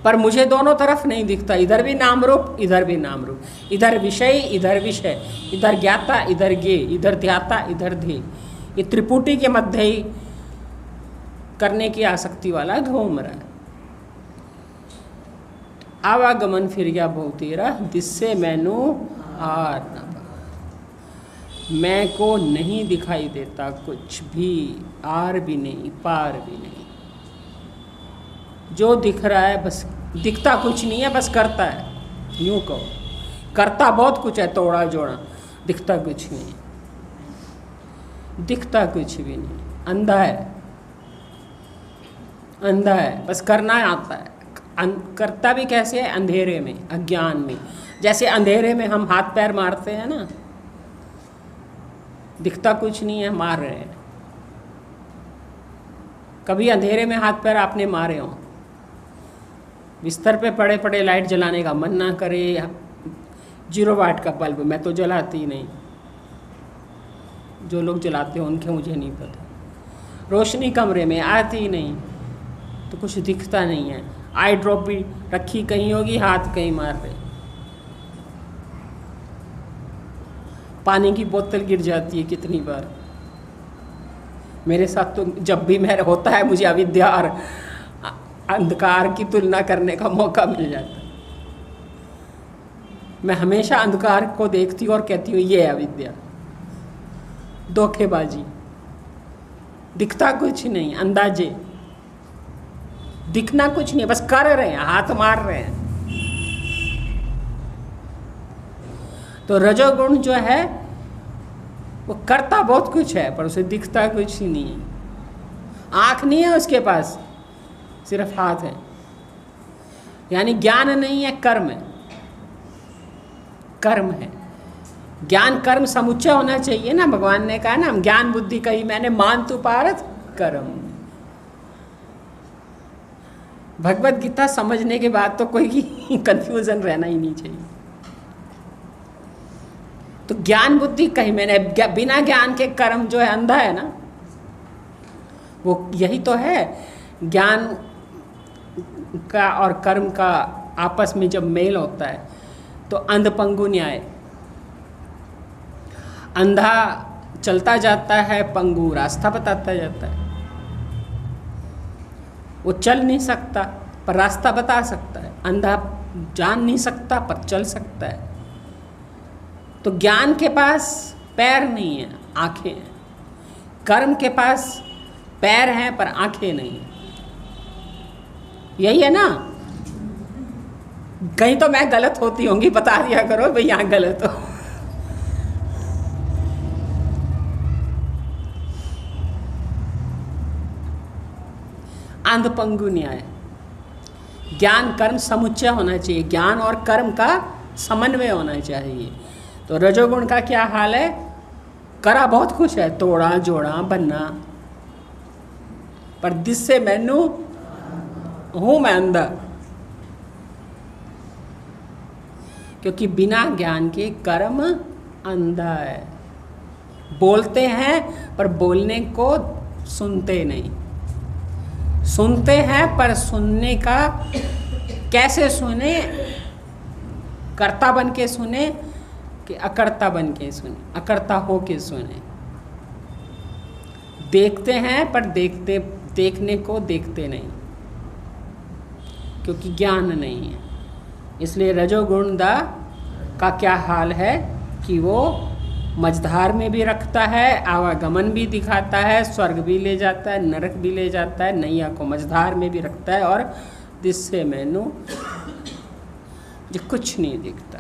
पर मुझे दोनों तरफ नहीं दिखता, इधर भी नाम रूप, इधर भी नाम रूप, इधर विषय, इधर विषय, इधर ज्ञाता, इधर ज्ञे, इधर ध्याता, इधर ध्येय। ये त्रिपुटी के मध्य ही करने की आसक्ति वाला घूम रहा है। आवागमन फिर गया बहुतेरा, जिससे मैनू आर न पार। मैं को नहीं दिखाई देता कुछ भी, आर भी नहीं, पार भी नहीं। जो दिख रहा है बस, दिखता कुछ नहीं है, बस करता है। यूँ कहो, करता बहुत कुछ है, तोड़ा जोड़ा, दिखता कुछ नहीं। दिखता कुछ भी नहीं, अंधा है, अंधा है, बस करना आता है। करता भी कैसे है? अंधेरे में, अज्ञान में। जैसे अंधेरे में हम हाथ पैर मारते हैं ना, दिखता कुछ नहीं है, मार रहे हैं। कभी अंधेरे में हाथ पैर आपने मारे हो? बिस्तर पे पड़े पड़े लाइट जलाने का मन ना करे, 0 वाट का बल्ब, मैं तो जलाती नहीं, जो लोग जलाते हो उनके मुझे नहीं पता। रोशनी कमरे में आती ही नहीं तो कुछ दिखता नहीं है। आई ड्रॉप भी रखी कहीं होगी, हाथ कहीं मार रहे, पानी की बोतल गिर जाती है कितनी बार। मेरे साथ तो जब भी मैं होता है, मुझे अविद्या और अंधकार की तुलना करने का मौका मिल जाता है। मैं हमेशा अंधकार को देखती हूँ और कहती हूँ ये है अविद्या, धोखेबाजी, दिखता कुछ नहीं, अंदाजे, दिखना कुछ नहीं, बस कर रहे हैं, हाथ मार रहे हैं। तो रजोगुण जो है वो करता बहुत कुछ है पर उसे दिखता कुछ ही नहीं है। आँख नहीं है उसके पास, सिर्फ हाथ है, यानी ज्ञान नहीं है, कर्म है, कर्म है। ज्ञान कर्म समुच्चय होना चाहिए ना, भगवान ने कहा ना, ज्ञान बुद्धि कही मैंने, मान तू पारथ कर्म। भगवत गीता समझने के बाद तो कोई कंफ्यूजन रहना ही नहीं चाहिए। तो ज्ञान बुद्धि कही मैंने, बिना ज्ञान के कर्म जो है अंधा है ना, वो यही तो है। ज्ञान का और कर्म का आपस में जब मेल होता है तो अंध पंगु न्याय, अंधा चलता जाता है, पंगु रास्ता बताता जाता है। वो चल नहीं सकता पर रास्ता बता सकता है, अंधा जान नहीं सकता पर चल सकता है। तो ज्ञान के पास पैर नहीं है, आंखें हैं। कर्म के पास पैर हैं पर आंखें नहीं हैं। यही है ना? कहीं तो मैं गलत होती होंगी, बता दिया करो भाई यहाँ गलत हो। अंध पंगु न्याय, ज्ञान कर्म समुच्चय होना चाहिए, ज्ञान और कर्म का समन्वय होना चाहिए। तो रजोगुण का क्या हाल है? करा बहुत कुछ है, तोड़ा जोड़ा बनना, पर दिससे मैनू हूँ मैं अंधा, क्योंकि बिना ज्ञान के कर्म अंधा है। बोलते हैं पर बोलने को सुनते नहीं, सुनते हैं पर सुनने का कैसे सुने, कर्ता बन के सुने कि अकर्ता बन के सुने, अकर्ता हो के सुने। देखते हैं पर देखने को देखते नहीं, क्योंकि ज्ञान नहीं है। इसलिए रजोगुण का क्या हाल है कि वो मझधार में भी रखता है, आवागमन भी दिखाता है, स्वर्ग भी ले जाता है, नरक भी ले जाता है, नैया को मझधार में भी रखता है, और जिससे मैनू जो कुछ नहीं दिखता।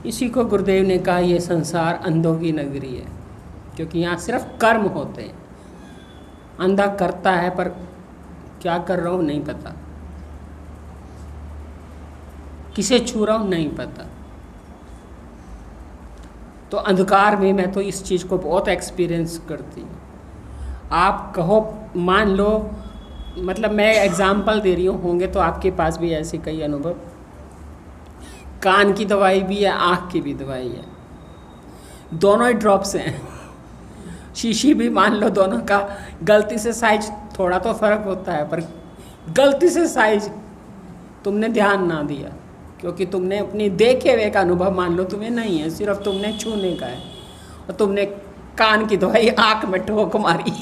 इसी को गुरुदेव ने कहा ये संसार अंधों की नगरी है, क्योंकि यहाँ सिर्फ कर्म होते हैं। अंधा करता है पर क्या कर रहा हूँ नहीं पता, किसे छू रहा हूँ नहीं पता। तो अंधकार में मैं तो इस चीज़ को बहुत एक्सपीरियंस करती हूँ। आप कहो, मान लो, मतलब मैं एग्जाम्पल दे रही हूँ, होंगे तो आपके पास भी ऐसे कई अनुभव। कान की दवाई भी है, आँख की भी दवाई है, दोनों ही ड्रॉप्स हैं। शीशी भी मान लो, दोनों का गलती से साइज थोड़ा तो फ़र्क होता है, पर गलती से साइज तुमने ध्यान ना दिया, क्योंकि तुमने अपनी देखे हुए का अनुभव मान लो तुम्हें नहीं है, सिर्फ तुमने छूने का है, और तुमने कान की दवाई आँख में ठोक मारी,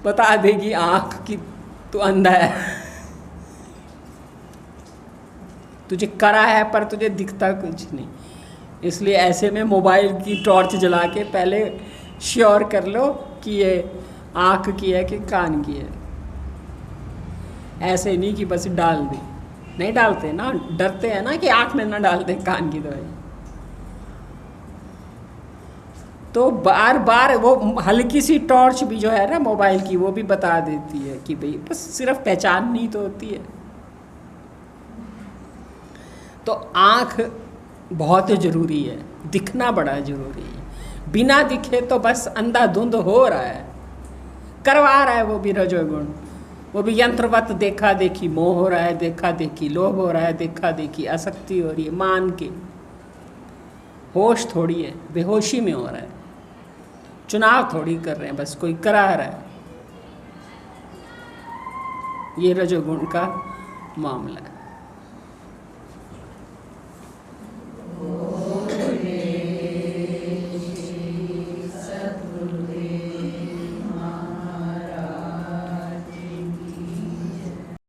बता देगी आँख की तू अंधा है, तुझे करा है पर तुझे दिखता कुछ नहीं। इसलिए ऐसे में मोबाइल की टॉर्च जला के पहले श्योर कर लो कि ये आँख की है कि कान की है। ऐसे नहीं कि बस डाल दी, नहीं डालते ना, डरते हैं ना कि आँख में ना डाल दें कान की दवाई। तो बार बार वो हल्की सी टॉर्च भी जो है ना मोबाइल की, वो भी बता देती है कि भाई बस सिर्फ पहचाननी तो होती है। तो आँख बहुत ज़रूरी है, दिखना बड़ा ज़रूरी है। बिना दिखे तो बस अंधाधुंध हो रहा है, करवा रहा है वो भी रजोगुण, वो भी यंत्रवत देखा देखी, मोह हो रहा है देखा देखी, लोभ हो रहा है देखा देखी, आसक्ति हो रही है मान के। होश थोड़ी है, बेहोशी में हो रहा है। चुनाव थोड़ी कर रहे हैं, बस कोई करा रहा है। ये रजोगुण का मामला है।